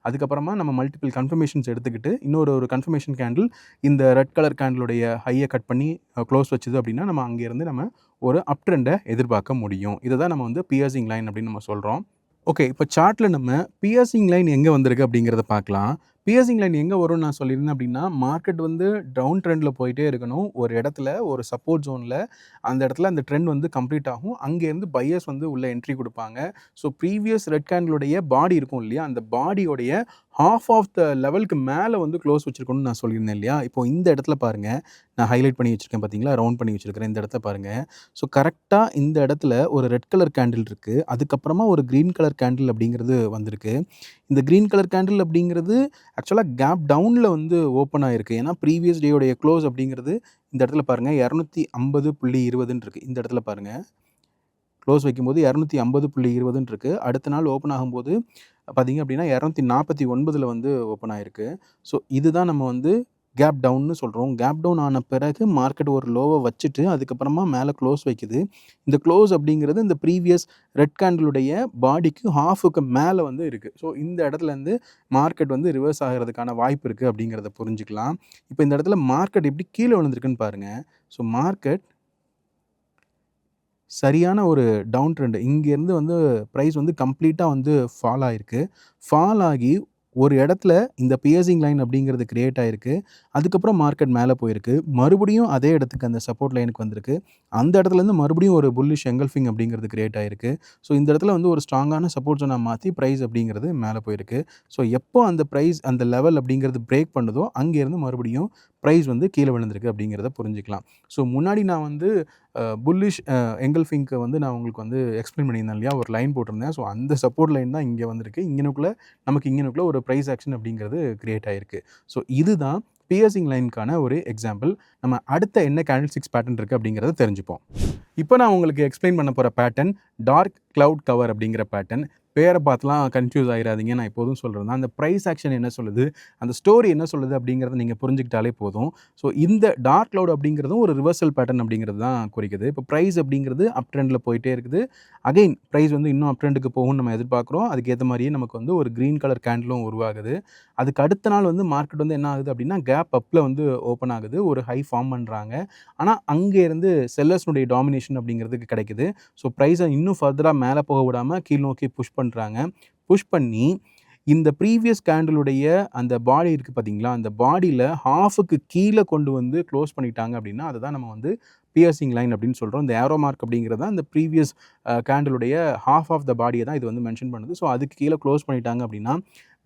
அதுக்கப்புறமா நம்ம மல்டிபிள் கன்ஃபர்மேஷன்ஸ் எடுத்துக்கிட்டு இன்னொரு கன்ஃபர்மேஷன் கேண்டில் இந்த ரெட் கலர் கேண்டிலுடைய ஹையை கட் பண்ணி க்ளோஸ் வச்சுது அப்படின்னா நம்ம அங்கேருந்து நம்ம ஒரு அப் ட்ரெண்டை எதிர்பார்க்க முடியும். இதை தான் நம்ம வந்து பியர்சிங் லைன் அப்படின்னு நம்ம சொல்கிறோம். ஓகே, இப்போ சார்ட்டில் நம்ம பியர்சிங் லைன் எங்கே வந்திருக்கு அப்படிங்கிறத பார்க்கலாம். பியர்சிங் லைன் எங்கே வரும்னு நான் சொல்லியிருந்தேன் அப்படின்னா, மார்க்கெட் வந்து டவுன் ட்ரெண்டில் போயிட்டே இருக்கணும். ஒரு இடத்துல ஒரு சப்போர்ட் ஜோனில் அந்த இடத்துல அந்த ட்ரெண்ட் வந்து கம்ப்ளீட் ஆகும். அங்கேருந்து பையர்ஸ் வந்து உள்ள என்ட்ரி கொடுப்பாங்க. ஸோ ப்ரீவியஸ் ரெட் கேண்டிலுடைய பாடி இருக்கும் இல்லையா, அந்த பாடியோடைய ஹாஃப் ஆஃப் த லெவலுக்கு மேலே வந்து க்ளோஸ் வச்சுருக்கணும்னு நான் சொல்லியிருந்தேன் இல்லையா. இப்போ இந்த இடத்துல பாருங்கள், நான் ஹைலைட் பண்ணி வச்சுருக்கேன் பார்த்தீங்களா, ரவுண்ட் பண்ணி வச்சுருக்கிறேன். இந்த இடத்துல பாருங்கள். ஸோ கரெக்டாக இந்த இடத்துல ஒரு ரெட் கலர் கேண்டில் இருக்குது. அதுக்கப்புறமா ஒரு க்ரீன் கலர் கேண்டில் அப்படிங்கிறது வந்திருக்கு. இந்த க்ரீன் கலர் கேண்டில் அப்படிங்கிறது ஆக்சுவலாக கேப் டவுனில் வந்து ஓப்பன் ஆகிருக்கு. ஏன்னா ப்ரீவியஸ் டேயோடைய க்ளோஸ் அப்படிங்கிறது இந்த இடத்துல பாருங்கள் 250.20 இருக்குது. இந்த இடத்துல பாருங்கள், க்ளோஸ் வைக்கும்போது 250.20 இருக்குது. அடுத்த நாள் ஓப்பன் ஆகும்போது பார்த்திங்க அப்படின்னா 249 வந்து ஓப்பன் ஆகிருக்கு. ஸோ இதுதான் நம்ம வந்து கேப் டவுன்னு சொல்கிறோம். கேப் டவுன் ஆன பிறகு மார்க்கெட் ஒரு லோவை வச்சுட்டு அதுக்கப்புறமா மேலே க்ளோஸ் வைக்குது. இந்த க்ளோஸ் அப்படிங்கிறது இந்த ப்ரீவியஸ் ரெட் கேண்டிலுடைய பாடிக்கு ஹாஃபுக்கு மேலே வந்து இருக்குது. ஸோ இந்த இடத்துலேருந்து மார்க்கெட் வந்து ரிவர்ஸ் ஆகிறதுக்கான வாய்ப்பு இருக்குது அப்படிங்கிறத புரிஞ்சுக்கலாம். இப்போ இந்த இடத்துல மார்க்கெட் எப்படி கீழே விழுந்திருக்குன்னு பாருங்கள். ஸோ மார்க்கெட் சரியான ஒரு டவுன் ட்ரெண்டு, இங்கேருந்து வந்து ப்ரைஸ் வந்து கம்ப்ளீட்டாக வந்து ஃபால் ஆகிருக்கு. ஃபால் ஆகி ஒரு இடத்துல இந்த பியர்சிங் லைன் அப்படிங்கிறது கிரியேட் ஆகிருக்கு. அதுக்கப்புறம் மார்க்கெட் மேலே போயிருக்கு. மறுபடியும் அதே இடத்துக்கு அந்த சப்போர்ட் லைனுக்கு வந்திருக்கு. அந்த இடத்துலேருந்து மறுபடியும் ஒரு புல்லிஷ் எங்கல்ஃபிங் அப்படிங்கிறது கிரியேட் ஆகிருக்கு. ஸோ இந்த இடத்துல வந்து ஒரு ஸ்ட்ராங்கான சப்போர்ட் ஜோனை மாற்றி ப்ரைஸ் அப்படிங்கிறது மேலே போயிருக்கு. ஸோ எப்போ அந்த ப்ரைஸ் அந்த லெவல் அப்படிங்கிறது பிரேக் பண்ணுதோ அங்கேருந்து மறுபடியும் ப்ரைஸ் வந்து கீழே விழுந்திருக்கு அப்படிங்கிறத புரிஞ்சுக்கலாம். ஸோ முன்னாடி நான் வந்து புல்லிஷ் எங்கல்ஃபிங்க்கு வந்து நான் உங்களுக்கு வந்து எக்ஸ்பிளைன் பண்ணியிருந்தேன் இல்லையா, ஒரு லைன் போட்டிருந்தேன். ஸோ அந்த சப்போர்ட் லைன் தான் இங்கே வந்திருக்கு. இங்கனுக்குள்ளே ஒரு ப்ரைஸ் ஆக்ஷன் அப்படிங்கிறது கிரியேட் ஆகிருக்கு. ஸோ இதுதான் பியர்சிங் லைனுக்கான ஒரு எக்ஸாம்பிள். நம்ம அடுத்த என்ன கேண்டில் ஸ்டிக்ஸ் பேட்டர்ன் இருக்குது அப்படிங்கிறத தெரிஞ்சுப்போம். இப்போ நான் உங்களுக்கு எக்ஸ்பிளைன் பண்ண போகிற பேட்டர்ன் டார்க் க்ளவுட் கவர் அப்படிங்கிற பேட்டர்ன். பேரை பார்த்துலாம் கன்ஃபியூஸ் ஆகிடாதீங்க. நான் எப்போதும் சொல்கிறது தான், அந்த ப்ரைஸ் ஆக்ஷன் என்ன சொல்லுது, அந்த ஸ்டோரி என்ன சொல்லுது அப்படிங்கிறத நீங்கள் புரிஞ்சுக்கிட்டாலே போதும். ஸோ இந்த டார்க் க்ளவுட் அப்படிங்கிறதும் ஒரு ரிவர்சல் பேட்டர்ன் அப்படிங்கிறது தான் குறிக்குது. இப்போ ப்ரைஸ் அப்படிங்கிறது அப் ட்ரெண்டில் போயிட்டே இருக்குது. அகைன் ப்ரைஸ் வந்து இன்னும் அப் ட்ரெண்டுக்கு போகும்னு நம்ம எதிர்பார்க்குறோம். அதுக்கேற்ற மாதிரியே நமக்கு வந்து ஒரு க்ரீன் கலர் கேண்டிலும் உருவாகுது. அதுக்கு அடுத்த நாள் வந்து மார்க்கெட் வந்து என்ன ஆகுது அப்படின்னா கேப் அப்பில் வந்து ஓப்பன் ஆகுது. ஒரு ஹை ஃபார்ம் பண்ணுறாங்க. ஆனால் அங்கேருந்து செல்லர்ஸ்னுடைய டாமினேஷன் அப்படிங்கிறதுக்கு கிடைக்குது. ஸோ ப்ரைஸை இன்னும் ஃபர்தராக மேலே போக விடாமல் கீழ் நோக்கி புஷ் பண்ணுறாங்க. புஷ் பண்ணி இந்த ப்ரீவியஸ் கேண்டிலுடைய அந்த பாடி இருக்குது பார்த்தீங்களா, அந்த பாடியில் ஹாஃபுக்கு கீழே கொண்டு வந்து க்ளோஸ் பண்ணிட்டாங்க அப்படின்னா அதை தான் நம்ம வந்து பியர்சிங் லைன் அப்படின்னு சொல்கிறோம். இந்த ஏரோ மார்க் அப்படிங்கிறது தான் இந்த ப்ரீவியஸ் கேண்டிலுடைய ஹாஃப் ஆஃப் த பாடியை தான் இது வந்து மென்ஷன் பண்ணுது. ஸோ அதுக்கு கீழே க்ளோஸ் பண்ணிட்டாங்க அப்படின்னா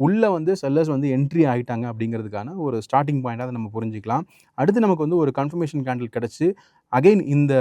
உள்ளே வந்து செல்லர்ஸ் வந்து என்ட்ரி ஆகிட்டாங்க அப்படிங்கிறதுக்கான ஒரு ஸ்டார்டிங் பாயிண்டாக அதை நம்ம புரிஞ்சிக்கலாம். அடுத்து நமக்கு வந்து ஒரு கன்ஃபர்மேஷன் கேண்டில் கிடச்சி அகெயின் இந்த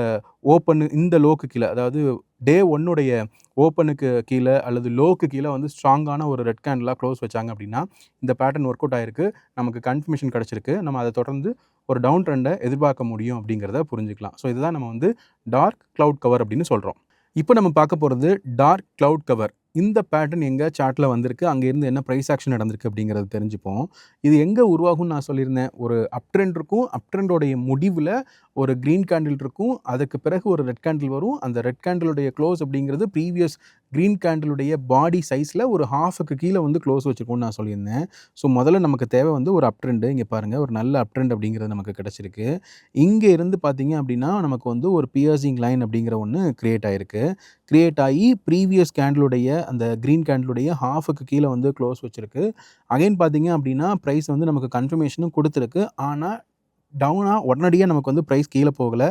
ஓப்பனு இந்த லோக்கு கீழே, அதாவது டே 1 ஓப்பனுக்கு கீழே அல்லது லோக்கு கீழே வந்து ஸ்ட்ராங்கான ஒரு ரெட் கேண்டிலாக க்ளோஸ் வச்சாங்க அப்படின்னா இந்த பேட்டர்ன் ஒர்க் அவுட் ஆகிருக்கு, நமக்கு கன்ஃபர்மேஷன் கிடச்சிருக்கு, நம்ம அதை தொடர்ந்து ஒரு டவுன் ட்ரெண்டை எதிர்பார்க்க முடியும் அப்படிங்கிறத புரிஞ்சுக்கலாம். ஸோ இதுதான் நம்ம வந்து டார்க் க்ளவுட் கவர் அப்படின்னு சொல்கிறோம். இப்போ நம்ம பார்க்க போகிறது டார்க் க்ளவுட் கவர். இந்த பேட்டர்ன் எங்க சார்ட்ல வந்திருக்கு, அங்கேருந்து என்ன பிரைஸ் ஆக்ஷன் நடந்திருக்கு அப்படிங்கிறத தெரிஞ்சுப்போம். இது எங்க உருவாகும்னு நான் சொல்லியிருந்தேன். ஒரு அப் ட்ரெண்ட் இருக்கும். அப் ட்ரெண்டோடைய முடிவுல ஒரு கிரீன் கேண்டில் இருக்கும். அதுக்கு பிறகு ஒரு ரெட் கேண்டில் வரும். அந்த ரெட் கேண்டிலுடைய க்ளோஸ் அப்படிங்கிறது ப்ரீவியஸ் கிரீன் கேண்டிலுடைய பாடி சைஸ்ல ஒரு ஹாஃப்க்கு கீழ வந்து க்ளோஸ் வச்சிருக்கும்னு நான் சொல்லியிருந்தேன். ஸோ முதல்ல நமக்கு தேவை வந்து ஒரு அப் ட்ரெண்ட். இங்க பாருங்க ஒரு நல்ல அப் ட்ரெண்ட் அப்படிங்கிறது நமக்கு கிடைச்சிருக்கு. இங்க இருந்து பார்த்தீங்க அப்படின்னா, நமக்கு வந்து ஒரு பியர்சிங் லைன் அப்படிங்கிற ஒண்ணு கிரியேட் ஆயிருக்கு. கிரியேட் ஆகி ப்ரீவியஸ் கேண்டிலுடைய அந்த கிரீன் கேண்டிலுடைய ஹாஃப்க்கு கீழ வந்து க்ளோஸ் வச்சிருக்கு. அகைன் பார்த்தீங்க அப்படின்னா, பிரைஸ் வந்து நமக்கு கன்ஃபர்மேஷனும் குடுத்திருக்கு. ஆனா டவுனா உடனடியா நமக்கு வந்து பிரைஸ் கீழ போகல.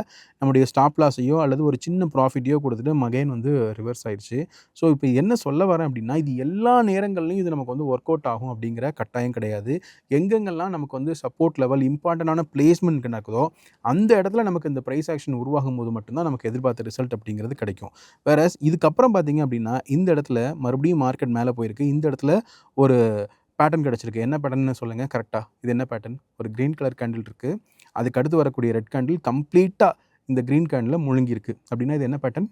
நம்முடைய ஸ்டாப் லாஸையோ அல்லது ஒரு சின்ன ப்ராஃபிட்டையோ குடுத்துட்டு அகைன் வந்து ரிவர்ஸ் ஆயிடுச்சு. ஸோ இப்போ என்ன சொல்ல வரேன் அப்படின்னா, இது எல்லா நேரங்கள்லயும் இது நமக்கு வந்து ஒர்க் அவுட் ஆகும் அப்படிங்கிற கட்டாயம் கிடையாது. எங்கெங்கெல்லாம் நமக்கு வந்து சப்போர்ட் லெவல் இம்பார்ட்டன்டான பிளேஸ்மென்ட் நடக்குதோ, அந்த இடத்துல நமக்கு இந்த பிரைஸ் ஆக்ஷன் உருவாகும்போது மட்டும் தான் நமக்கு எதிர்பார்த்த ரிசல்ட் அப்படிங்கிறது கிடைக்கும். வேறஸ் இதுக்கப்புறம் பார்த்தீங்க அப்படின்னா, இந்த இடத்துல மறுபடியும் மார்க்கெட் மேல போயிருக்கு. இந்த இடத்துல ஒரு பேட்டர்ன் கிடைச்சிருக்கு. என்ன பேட்டர்ன்னு சொல்லுங்க கரெக்ட்டா? இது என்ன பேட்டர்ன்? ஒரு கிரீன் கலர் கேண்டில் இருக்கு. அதுக்கு அடுத்து வரக்கூடிய ரெட் கேண்டில் கம்ப்ளீட்டா இந்த கிரீன் கேண்டில்ல முழுங்கியிருக்கு. அப்படின்னா இது என்ன பேட்டர்ன்?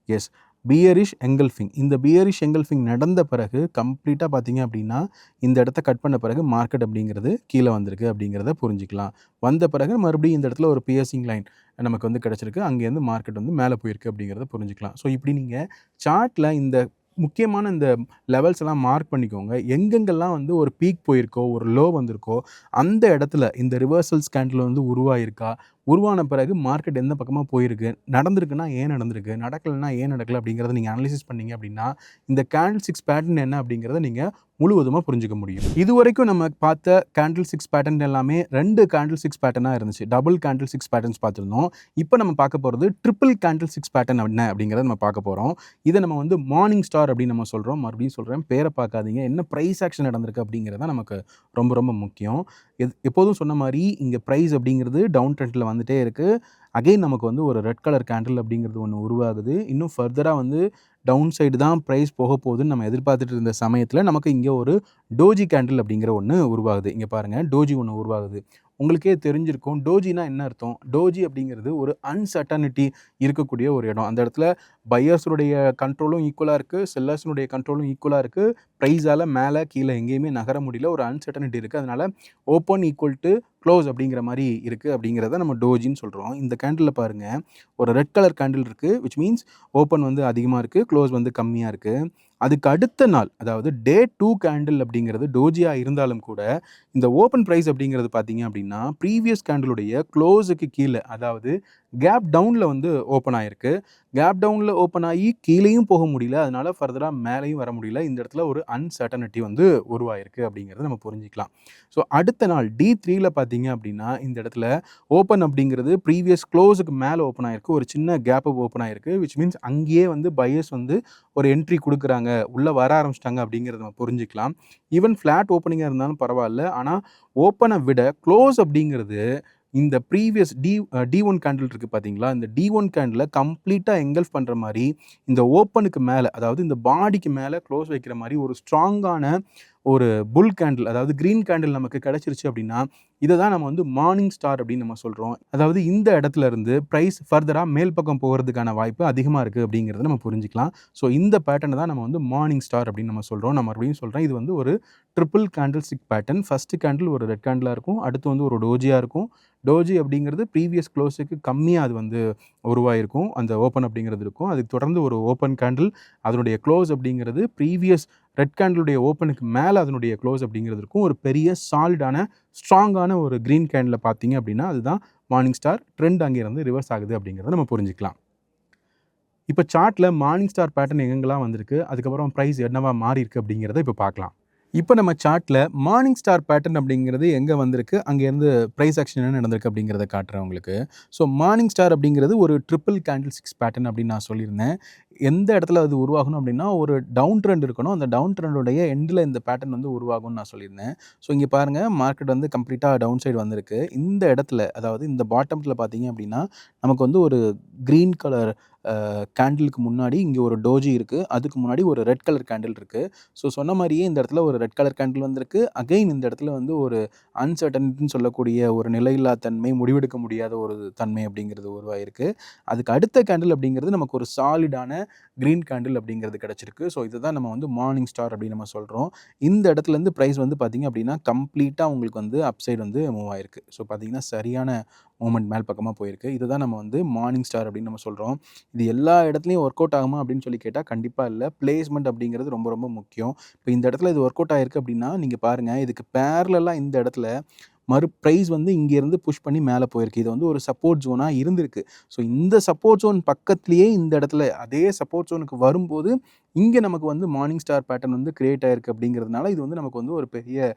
எஸ். Bearish engulfing. இந்த பியரிஷ் எங்கல்ஃபிங் நடந்த பிறகு கம்ப்ளீட்டா பார்த்தீங்க அப்படின்னா, இந்த இடத்த கட் பண்ண பிறகு மார்க்கெட் அப்படிங்கிறது கீழ வந்திருக்கு அப்படிங்கிறத புரிஞ்சுக்கலாம். வந்த பிறகு மறுபடியும் இந்த இடத்துல ஒரு பியர்சிங் லைன் நமக்கு வந்து கிடைச்சிருக்கு. அங்கேருந்து மார்க்கெட் வந்து மேல போயிருக்கு அப்படிங்கிறத புரிஞ்சுக்கலாம். ஸோ இப்படி நீங்க சார்ட்ல இந்த முக்கியமான இந்த லெவல்ஸ் எல்லாம் மார்க் பண்ணிக்கோங்க. எங்கெங்கெல்லாம் வந்து ஒரு பீக் போயிருக்கோ, ஒரு லோ வந்திருக்கோ, அந்த இடத்துல இந்த ரிவர்சல் கேண்டில் வந்து உருவாயிருக்கா? உருவான பிறகு மார்க்கெட் எந்த பக்கமா போயிருக்கு? நடந்திருக்குன்னா ஏன் நடந்திருக்கு? நடக்கலன்னா ஏன் நடக்கல? அப்படிங்கிறத நீங்க அனலைசிஸ் பண்ணீங்க அப்படின்னா, இந்த கேண்டில் ஸ்டிக்ஸ் பேட்டர்ன் என்ன அப்படிங்கிறத நீங்க முழுவதுமா புரிஞ்சுக்க முடியும். இதுவரைக்கும் நம்ம பார்த்த கேண்டில் ஸ்டிக்ஸ் பேட்டர்ன் எல்லாமே 2 கேண்டில் ஸ்டிக்ஸ் பேட்டர்னா இருந்துச்சு. டபுள் கேண்டில் ஸ்டிக்ஸ் பேட்டர்ன்ஸ் பார்த்திருந்தோம். இப்போ நம்ம பார்க்க போறது ட்ரிபிள் கேண்டில் ஸ்டிக்ஸ் பேட்டர்ன் என்ன அப்படிங்கிறத நம்ம பார்க்க போறோம். இத நம்ம வந்து மார்னிங் ஸ்டார் அப்படின்னு நம்ம சொல்றோம். மறுபடியும் சொல்றேன். பேர பார்க்காதீங்க. என்ன பிரைஸ் ஆக்ஷன் நடந்திருக்கு அப்படிங்கிறது தான் நமக்கு ரொம்ப ரொம்ப முக்கியம். எப்போதும் சொன்ன மாரி இங்க பிரைஸ் அப்படிங்கிறது டவுன் ட்ரெண்ட்ல வந்துட்டே இருக்கு. அகைன் நமக்கு வந்து ஒரு ரெட் கலர் கேண்டில் அப்படிங்கிறது ஒண்ணு உருவாகுது. இன்னும் ஃபர்தரா வந்து டவுன் சைடு தான் பிரைஸ் போக போகுதுன்னு நம்ம எதிர்பார்த்துட்டு இருந்த சமயத்துல நமக்கு இங்க ஒரு டோஜி கேண்டில் அப்படிங்கிற ஒண்ணு உருவாகுது. இங்க பாருங்க டோஜி ஒண்ணு உருவாகுது. உங்களுக்கே தெரிஞ்சிருக்கும். டோஜினா என்ன அர்த்தம்? டோஜி அப்படிங்கிறது ஒரு அன்சர்டனிட்டி இருக்கக்கூடிய ஒரு இடம். அந்த இடத்துல பையர்ஸுடைய கண்ட்ரோலும் ஈக்குவலா இருக்கு. செல்லர்ஸினுடைய கண்ட்ரோலும் ஈக்குவலா இருக்கு. பிரைஸால மேல, கீழ எங்கேயுமே நகர முடியல. ஒரு அன்சர்டனிட்டி இருக்கு. அதனால ஓப்பன் ஈக்குவல் டூ க்ளோஸ் அப்படிங்கிற மாரி இருக்கு அப்படிங்கிறத நம்ம டோஜின்னு சொல்றோம். இந்த கேண்டில்ல பாருங்க, ஒரு ரெட் கலர் கேண்டில் இருக்கு. விச் மீன்ஸ் ஓப்பன் வந்து அதிகமா இருக்கு. க்ளோஸ் வந்து கம்மியா இருக்கு. அதுக்கு அடுத்த நாள் அதாவது டே 2 கேண்டில் அப்படிங்கிறது டோஜியா இருந்தாலும் கூட, இந்த ஓப்பன் பிரைஸ் அப்படிங்கிறது பார்த்தீங்க அப்படின்னா, ப்ரீவியஸ் கேண்டிலுடைய க்ளோஸுக்கு கீழ அதாவது கேப் டவுன்ல வந்து ஓப்பன் ஆயிருக்கு. கேப் டவுன்ல ஓப்பன் ஆகி கீழேயும் போக முடியல. அதனால ஃபர்தரா மேலேயும் வர முடியல. இந்த இடத்துல ஒரு அன்சர்டனிட்டி வந்து உருவாயிருக்கு அப்படிங்கிறத நம்ம புரிஞ்சுக்கலாம். ஸோ அடுத்த நாள் D3ல பார்த்தீங்க அப்படின்னா, இந்த இடத்துல ஓப்பன் அப்படிங்கிறது ப்ரீவியஸ் க்ளோஸுக்கு மேல ஓப்பன் ஆயிருக்கு. ஒரு சின்ன கேப் ஓப்பன் ஆயிருக்கு. விச் மீன்ஸ் அங்கேயே வந்து பையர்ஸ் வந்து ஒரு என்ட்ரி குடுக்குறாங்க. உள்ள வர ஆரம்பிச்சுட்டாங்க அப்படிங்கிறத நம்ம புரிஞ்சுக்கலாம். ஈவன் ஃப்ளாட் ஓப்பனிங்கா இருந்தாலும் பரவால்ல. ஆனா ஓப்பன விட க்ளோஸ் அப்படிங்கிறது இந்த ப்ரீவியஸ் D1 கேண்டில் இருக்கு பார்த்தீங்களா? இந்த D1 கேண்டில கம்ப்ளீட்டா எங்கல்ஃப் பண்ற மாரி, இந்த ஓப்பனுக்கு மேல அதாவது இந்த பாடிக்கு மேல க்ளோஸ் வைக்கிற மாரி ஒரு ஸ்ட்ராங்கான ஒரு புல் கேண்டில் அதாவது கிரீன் கேண்டில் நமக்கு கிடைச்சிருச்சு அப்படின்னா, இத தான் நம்ம வந்து மார்னிங் ஸ்டார் அப்படின்னு நம்ம சொல்றோம். அதாவது இந்த இடத்துல இருந்து பிரைஸ் ஃபர்தரா மேல் பக்கம் போகறதுக்கான வாய்ப்பு அதிகமா இருக்கு அப்படிங்கிறத நம்ம புரிஞ்சுக்கலாம். ஸோ இந்த பேட்டர்ன தான் நம்ம வந்து மார்னிங் ஸ்டார் அப்படின்னு நம்ம சொல்றோம். நான் மறுபடியும் சொல்றேன். இது வந்து ஒரு triple candle stick pattern. First candle ஒரு ரெட் கேண்டிலா இருக்கும். அடுத்து வந்து ஒரு டோஜியா இருக்கும். டோஜி அப்படிங்கிறது ப்ரீவியஸ் க்ளோஸுக்கு கம்மியா அது வந்து உருவாயிருக்கும். அந்த ஓப்பன் அப்படிங்கிறது இருக்கும். அதுக்கு தொடர்ந்து ஒரு ஓப்பன் கேண்டில் அதனுடைய க்ளோஸ் அப்படிங்கிறது ப்ரீவியஸ் ரெட் கேண்டிலுடைய ஓப்பனுக்கு மேல அதனுடைய க்ளோஸ் அப்படிங்கிறது இருக்கும். ஒரு பெரிய சாலிடான, ஸ்ட்ராங்கான ஒரு கிரீன் கேண்டில பார்த்தீங்க அப்படின்னா, அதுதான் மார்னிங் ஸ்டார். ட்ரெண்ட் அங்கேருந்து ரிவர்ஸ் ஆகுது அப்படிங்கிறத நம்ம புரிஞ்சுக்கலாம். இப்ப சார்ட்ல மார்னிங் ஸ்டார் பேட்டர்ன் எங்கெங்கலாம் வந்திருக்கு, அதுக்கப்புறம் பிரைஸ் என்னவா மாறியிருக்கு அப்படிங்கிறத இப்ப பார்க்கலாம். இப்ப நம்ம சார்ட்ல மார்னிங் ஸ்டார் பேட்டர்ன் அப்படிங்கிறது எங்க வந்திருக்கு, அங்கேருந்து பிரைஸ் ஆக்ஷன் என்ன நடந்திருக்கு அப்படிங்கிறத காட்டுறேன் உங்களுக்கு. ஸோ மார்னிங் ஸ்டார் அப்படிங்கிறது ஒரு ட்ரிபிள் கேண்டில் ஸ்டிக்ஸ் பேட்டர்ன் அப்படின்னு நான் சொல்லியிருந்தேன். எந்த இடத்துல அது உருவாகணும் அப்படின்னா, ஒரு டவுன் ட்ரெண்ட் இருக்கணும். அந்த டவுன் ட்ரெண்டுடைய எண்டுல இந்த பேட்டர்ன் வந்து உருவாகும்னு நான் சொல்லியிருந்தேன். ஸோ இங்க பாருங்க மார்க்கெட் வந்து கம்ப்ளீட்டா டவுன் சைடு வந்திருக்கு. இந்த இடத்துல அதாவது இந்த பாட்டம்ல பார்த்தீங்க அப்படின்னா, நமக்கு வந்து ஒரு கிரீன் கலர் கேண்டிலுக்கு முன்னாடி இங்கே ஒரு டோஜி இருக்குது, அதுக்கு முன்னாடி ஒரு ரெட் கலர் கேண்டில் இருக்குது. ஸோ சொன்ன மாதிரியே இந்த இடத்துல ஒரு ரெட் கலர் கேண்டில் வந்திருக்கு. அகைன் இந்த இடத்துல வந்து ஒரு அன்சர்டனிட்டின்னு சொல்லக்கூடிய ஒரு நிலையில்லா தன்மை, முடிவெடுக்க முடியாத ஒரு தன்மை அப்படிங்கிறது உருவாயிருக்கு. அதுக்கு அடுத்த கேண்டில் அப்படிங்கிறது நமக்கு ஒரு சாலிடான க்ரீன் கேண்டில் அப்படிங்கிறது கிடச்சிருக்கு. ஸோ இதை தான் நம்ம வந்து மார்னிங் ஸ்டார் அப்படின்னு நம்ம சொல்கிறோம். இந்த இடத்துலேருந்து ப்ரைஸ் வந்து பார்த்திங்க அப்படின்னா கம்ப்ளீட்டாக உங்களுக்கு வந்து அப்சைடு வந்து மூவ் ஆயிருக்கு. ஸோ பார்த்திங்கன்னா சரியான மூமெண்ட் மேல் பக்கமாக போயிருக்கு. இதுதான் நம்ம வந்து மார்னிங் ஸ்டார் அப்படின்னு நம்ம சொல்கிறோம். இது எல்லா இடத்துலையும் ஒர்க் அவுட் ஆகுமா அப்படின்னு சொல்லி கேட்டால் கண்டிப்பாக இல்லை. பிளேஸ்மெண்ட் அப்படிங்கிறது ரொம்ப ரொம்ப முக்கியம். இப்போ இந்த இடத்துல இது ஒர்க் அவுட் ஆயிருக்கு அப்படின்னா நீங்கள் பாருங்கள், இதுக்கு பேரலாக இந்த இடத்துல ப்ரைஸ் வந்து இங்கேருந்து புஷ் பண்ணி மேலே போயிருக்கு. இது வந்து ஒரு சப்போர்ட் ஜோனாக இருந்திருக்கு. ஸோ இந்த சப்போர்ட் ஜோன் பக்கத்துலேயே இந்த இடத்துல அதே சப்போர்ட் ஜோனுக்கு வரும்போது இங்கே நமக்கு வந்து மார்னிங் ஸ்டார் பேட்டர்ன் வந்து கிரியேட் ஆயிருக்கு அப்படிங்கிறதுனால இது வந்து நமக்கு வந்து ஒரு பெரிய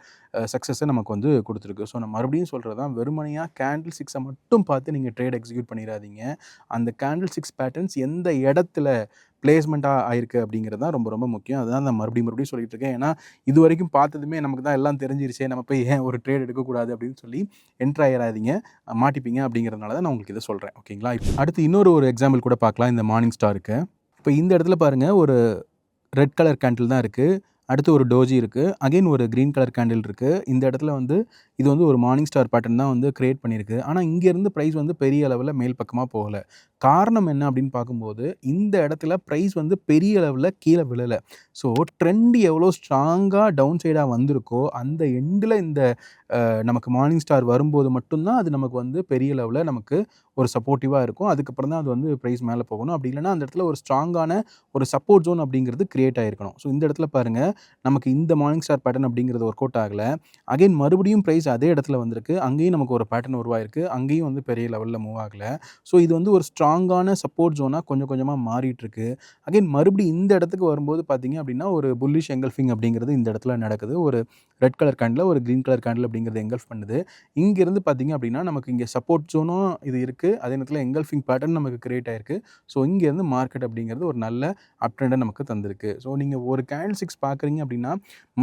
சக்ஸஸை நமக்கு வந்து கொடுத்துருக்கு. ஸோ நான் மறுபடியும் சொல்கிறது தான், வெறுமனையாக கேண்டில் 6 மட்டும் பார்த்து நீங்கள் ட்ரேட் எக்ஸிக்யூட் பண்ணிடாதீங்க. அந்த கேண்டில் 6 பேட்டர்ன்ஸ் எந்த இடத்துல பிளேஸ்மெண்ட்டாக ஆயிருக்கு அப்படிங்கிறது தான் ரொம்ப ரொம்ப முக்கியம். அதுதான் நான் மறுபடியும் சொல்லிட்டு இருக்கேன். ஏன்னா இது வரைக்கும் பார்த்ததுமே நமக்கு தான் எல்லாம் தெரிஞ்சிருச்சே, நம்ம போய் ஏன் ஒரு ட்ரேட் எடுக்கக்கூடாது அப்படின்னு சொல்லி என்ட்ரு ஆயிடாதீங்க, மாட்டிப்பீங்க அப்படிங்கிறதுனால தான் நான் உங்களுக்கு இதை சொல்கிறேன். ஓகேங்களா? அடுத்து இன்னொரு எக்ஸாம்பிள் கூட பார்க்கலாம் இந்த மார்னிங் ஸ்டாருக்கு. இப்போ இந்த இடத்துல பாருங்கள், ஒரு ரெட் கலர் கேண்டில் தான் இருக்குது. அடுத்து ஒரு டோஜி இருக்குது. அகைன் ஒரு க்ரீன் கலர் கேண்டில் இருக்குது. இந்த இடத்துல வந்து இது வந்து ஒரு மார்னிங் ஸ்டார் பேட்டர்ன் தான் வந்து கிரியேட் பண்ணியிருக்கு. ஆனால் இங்கேருந்து ப்ரைஸ் வந்து பெரிய அளவில் மேல் பக்கமாக போகலை. காரணம் என்ன அப்படின்னு பார்க்கும்போது இந்த இடத்துல ப்ரைஸ் வந்து பெரிய அளவில் கீழே விழலை. ஸோ ட்ரெண்ட் எவ்வளோ ஸ்ட்ராங்காக டவுன் சைடாக வந்திருக்கோ அந்த எண்டில் இந்த நமக்கு மார்னிங் ஸ்டார் வரும்போது மட்டும்தான் அது நமக்கு வந்து பெரிய லெவலில் நமக்கு ஒரு சப்போர்ட்டிவாக இருக்கும். அதுக்கப்புறம் தான் அது வந்து ப்ரைஸ் மேலே போகணும். அப்படி இல்லைனா அந்த இடத்துல ஒரு ஸ்ட்ராங்கான ஒரு சப்போர்ட் ஜோன் அப்படிங்கிறது கிரியேட் ஆகிருக்கணும். ஸோ இந்த இடத்துல பாருங்கள், நமக்கு இந்த மார்னிங் ஸ்டார் பேட்டர்ன் அப்படிங்கிறது ஒர்க் அவுட் ஆகலை. அகைன் மறுபடியும் ப்ரைஸ் அதே இடத்துல வந்திருக்கு. அங்கேயும் நமக்கு ஒரு பேட்டர்ன் உருவாயிருக்கு. அங்கேயும் வந்து பெரிய லெவலில் மூவ் ஆகலை. ஸோ இது வந்து ஒரு ஸ்ட்ராங்கான சப்போர்ட் ஜோனாக கொஞ்சம் கொஞ்சமாக மாறிட்டுருக்கு. அகைன் மறுபடியும் இந்த இடத்துக்கு வரும்போது பார்த்தீங்க அப்படின்னா ஒரு புல்லிஷ் எங்கல்ஃபிங் அப்படிங்கிறது இந்த இடத்துல நடக்குது. ஒரு ரெட் கலர் கேண்டில் ஒரு க்ரீன் கலர் கேண்டில் அப்படிங்கிறது எங்கல்ஃப் பண்ணுது. இங்கேருந்து பார்த்தீங்க அப்படின்னா நமக்கு இங்கே சப்போர்ட் ஜோனும் இது இருக்குது. அதே நேரத்தில் எங்கல்ஃபிங் பேட்டர்ன் நமக்கு கிரியேட் ஆயிருக்கு. ஸோ இங்கேருந்து மார்க்கெட் அப்படிங்கிறது ஒரு நல்ல அப் ட்ரெண்டை நமக்கு தந்திருக்கு. ஸோ நீங்கள் ஒரு கேண்டில் 6 பார்க்குறீங்க அப்படின்னா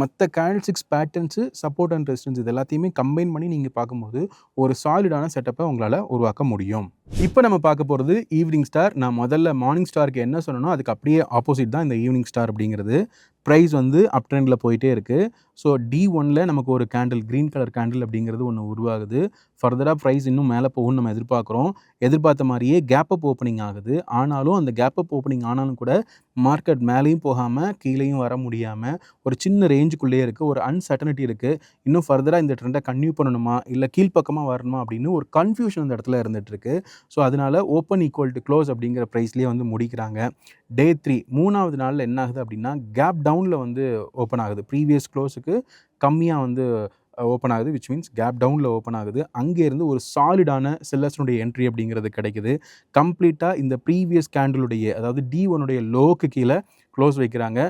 மற்ற candle 6 patterns, support and resistance இது எல்லாத்தையுமே கம்பைன் பண்ணி நீங்கள் பார்க்கும்போது ஒரு சாலிடான செட்டப்பை உங்களால் உருவாக்க முடியும். இப்போ நம்ம பார்க்க போகிறது ஈவினிங் ஸ்டார். நான் முதல்ல மார்னிங் ஸ்டாருக்கு என்ன சொன்னனோ அதுக்கு அப்படியே ஆப்போசிட் தான் இந்த ஈவினிங் ஸ்டார் அப்படிங்கிறது. ப்ரைஸ் வந்து அப் ட்ரெண்டில் போயிட்டே இருக்குது. ஸோ D1ல நமக்கு ஒரு கேண்டில் க்ரீன் கலர் கேண்டில் அப்படிங்கிறது ஒன்று உருவாகுது. ஃபர்தராக ப்ரைஸ் இன்னும் மேலே போகும்னு நம்ம எதிர்பார்க்குறோம். எதிர்பார்த்த மாதிரியே கேப் அப் ஓப்பனிங் ஆகுது. ஆனாலும் அந்த கேப் அப் ஓப்பனிங் ஆனாலும் கூட மார்க்கெட் மேலேயும் போகாமல் கீழேயும் வர முடியாமல் ஒரு சின்ன ரேஞ்சுக்குள்ளேயே இருக்குது. ஒரு அன்சர்டனிட்டி இருக்குது. இன்னும் ஃபர்தராக இந்த ட்ரெண்டை கன்டினியூ பண்ணணுமா இல்லை கீழ்ப்பக்கமாக வரணுமா அப்படின்னு ஒரு கன்ஃபியூஷன் இந்த இடத்துல இருந்துகிட்ருக்கு. ஸோ அதனால் ஓப்பன் ஈக்குவல் டு க்ளோஸ் அப்படிங்கிற ப்ரைஸ்லேயே வந்து முடிக்கிறாங்க. டே 3 மூணாவது நாளில் என்ன ஆகுது அப்படின்னா கேப் டவுனில் வந்து ஓப்பன் ஆகுது. ப்ரீவியஸ் க்ளோஸுக்கு கம்மியாக வந்து ஓப்பன் ஆகுது. விச் மீன்ஸ் கேப் டவுனில் ஓப்பன் ஆகுது. அங்கேருந்து ஒரு சாலிடான செல்லர்ஸனுடைய என்ட்ரி அப்படிங்கிறது கிடைக்குது. கம்ப்ளீட்டாக இந்த ப்ரீவியஸ் கேண்டிலுடைய அதாவது D1உடைய லோக்கு கீழே க்ளோஸ் வைக்கிறாங்க.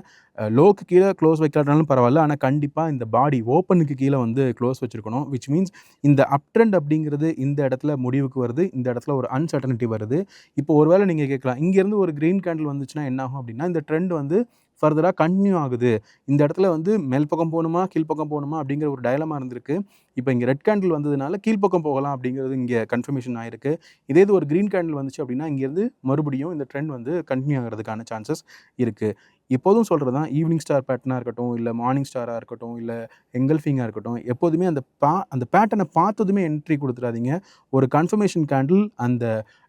லோக்கு கீழே க்ளோஸ் வைக்காட்டாலும் பரவாயில்ல, ஆனால் கண்டிப்பாக இந்த பாடி ஓப்பனுக்கு கீழே வந்து க்ளோஸ் வச்சுருக்கணும். விச் மீன்ஸ் இந்த அப் ட்ரெண்ட் அப்படிங்கிறது இந்த இடத்துல முடிவுக்கு வருது. இந்த இடத்துல ஒரு அன்சர்டனிட்டி வருது. இப்போ ஒருவேளை நீங்கள் கேட்கலாம், இங்கேருந்து ஒரு க்ரீன் கேண்டில் வந்துச்சுன்னா என்ன ஆகும் அப்படின்னா இந்த ட்ரெண்ட் வந்து ஃபர்தராக கன்டினியூ ஆகுது. இந்த இடத்துல வந்து மேல் பக்கம் போகணுமா கீழ்ப்பக்கம் போகணுமா அப்படிங்கிற ஒரு டயலமா இருந்திருக்கு. இப்போ இங்கே ரெட் கேண்டில் வந்ததுனால கீழ்ப்பக்கம் போகலாம் அப்படிங்கிறது இங்கே கன்ஃபர்மேஷன் ஆயிருக்கு. இதே இது ஒரு க்ரீன் கேண்டில் வந்துச்சு அப்படின்னா இங்கேருந்து மறுபடியும் இந்த ட்ரெண்ட் வந்து கன்டினியூ ஆகிறதுக்கான சான்சஸ் இருக்குது. எப்போதும் சொல்கிறது தான், ஈவினிங் ஸ்டார் பேட்டர்னாக இருக்கட்டும், இல்லை மார்னிங் ஸ்டாராக இருக்கட்டும், இல்லை எங்கல்ஃபிங்காக இருக்கட்டும், எப்போதுமே அந்த பேட்டர்னை பார்த்ததுமே என்ட்ரி கொடுத்துடாதீங்க. ஒரு கன்ஃபர்மேஷன் கேண்டில் அந்த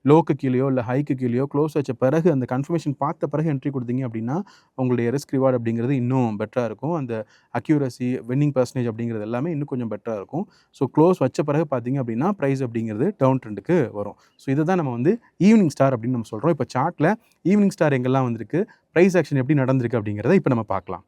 லோக்கு கீழேயோ இல்லை ஹைக்கு கீழேயோ க்ளோஸ் வச்ச பிறகு அந்த கன்ஃபர்மேஷன் பார்த்த பிறகு என்ட்ரி கொடுத்தீங்க அப்படின்னா உங்களுடைய ரிஸ்க் ரிவார்டு அப்படிங்கிறது இன்னும் பெட்டராக இருக்கும். அந்த அக்யூரசி, வின்னிங் பர்சன்டேஜ் அப்படிங்கிறது எல்லாமே இன்னும் கொஞ்சம் பெட்டராக இருக்கும். ஸோ க்ளோஸ் வச்ச பிறகு பார்த்தீங்க அப்படின்னா ப்ரைஸ் அப்படிங்கிறது டவுன் ட்ரெண்டுக்கு வரும். ஸோ இதை தான் நம்ம வந்து ஈவினிங் ஸ்டார் அப்படின்னு நம்ம சொல்கிறோம். இப்போ சார்ட்டில் ஈவினிங் ஸ்டார் எங்கெல்லாம் வந்திருக்கு, ப்ரைஸ் ஆக்ஷன் எப்படி நடந்திருக்கு அப்படிங்கிறத இப்போ நம்ம பார்க்கலாம்.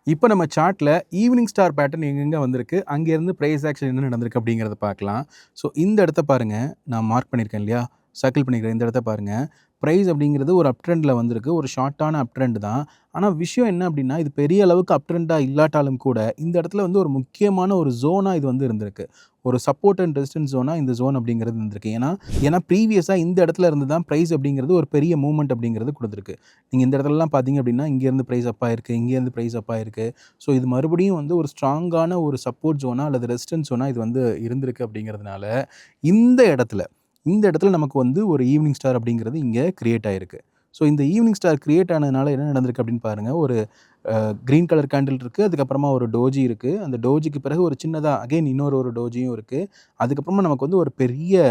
இப்போ நம்ம சார்ட்டில் ஈவினிங் ஸ்டார் பேட்டர்ன் எங்கெங்கே வந்திருக்கு, அங்கேருந்து ப்ரைஸ் ஆக்ஷன் என்ன நடந்திருக்கு அப்படிங்கிறத பார்க்கலாம். ஸோ இந்த இடத்த பாருங்கள், நான் மார்க் பண்ணியிருக்கேன் இல்லையா, சர்க்கிள் பண்ணிக்கிறேன். இந்த இடத்த பாருங்கள், ப்ரைஸ் அப்படிங்கிறது ஒரு அப் ட்ரெண்டில் வந்திருக்கு. ஒரு ஷார்ட்டான அப் ட்ரெண்ட் தான். ஆனால் விஷயம் என்ன அப்படின்னா இது பெரிய அளவுக்கு அப் ட்ரெண்டாக இல்லாட்டாலும் கூட இந்த இடத்துல வந்து ஒரு முக்கியமான ஒரு ஜோனாக இது வந்து இருந்திருக்கு. ஒரு சப்போர்ட் அண்ட் ரெசிஸ்டன்ஸ் ஜோனாக இந்த ஜோன் அப்படிங்கிறது இருந்திருக்கு. ஏன்னா ப்ரீவியஸாக இந்த இடத்துல இருந்து தான் ப்ரைஸ் அப்படிங்கிறது ஒரு பெரிய மூவ்மெண்ட் அப்படிங்கிறது கொடுத்துருக்கு. நீங்கள் இந்த இடத்துலலாம் பார்த்தீங்க அப்படின்னா இங்கேருந்து ப்ரைஸ் அப் ஆயிருக்கு, இங்கேருந்து ப்ரைஸ் அப் ஆயிருக்கு. ஸோ இது மறுபடியும் வந்து ஒரு ஸ்ட்ராங்கான ஒரு சப்போர்ட் ஜோனா அல்லது ரெசிஸ்டன்ஸ் ஜோனாக இது வந்து இருந்திருக்கு. அப்படிங்கிறதுனால இந்த இடத்துல நமக்கு வந்து ஒரு ஈவினிங் ஸ்டார் அப்படிங்கிறது இங்கே கிரியேட் ஆகிருக்கு. ஸோ இந்த ஈவினிங் ஸ்டார் கிரியேட் ஆனதுனால என்ன நடந்திருக்கு அப்படின்னு பாருங்கள். ஒரு க்ரீன் கலர் கேண்டில் இருக்குது, அதுக்கப்புறமா ஒரு டோஜி இருக்குது. அந்த டோஜிக்கு பிறகு ஒரு சின்னதாக அகைன் இன்னொரு டோஜியும் இருக்குது. அதுக்கப்புறமா நமக்கு வந்து ஒரு பெரிய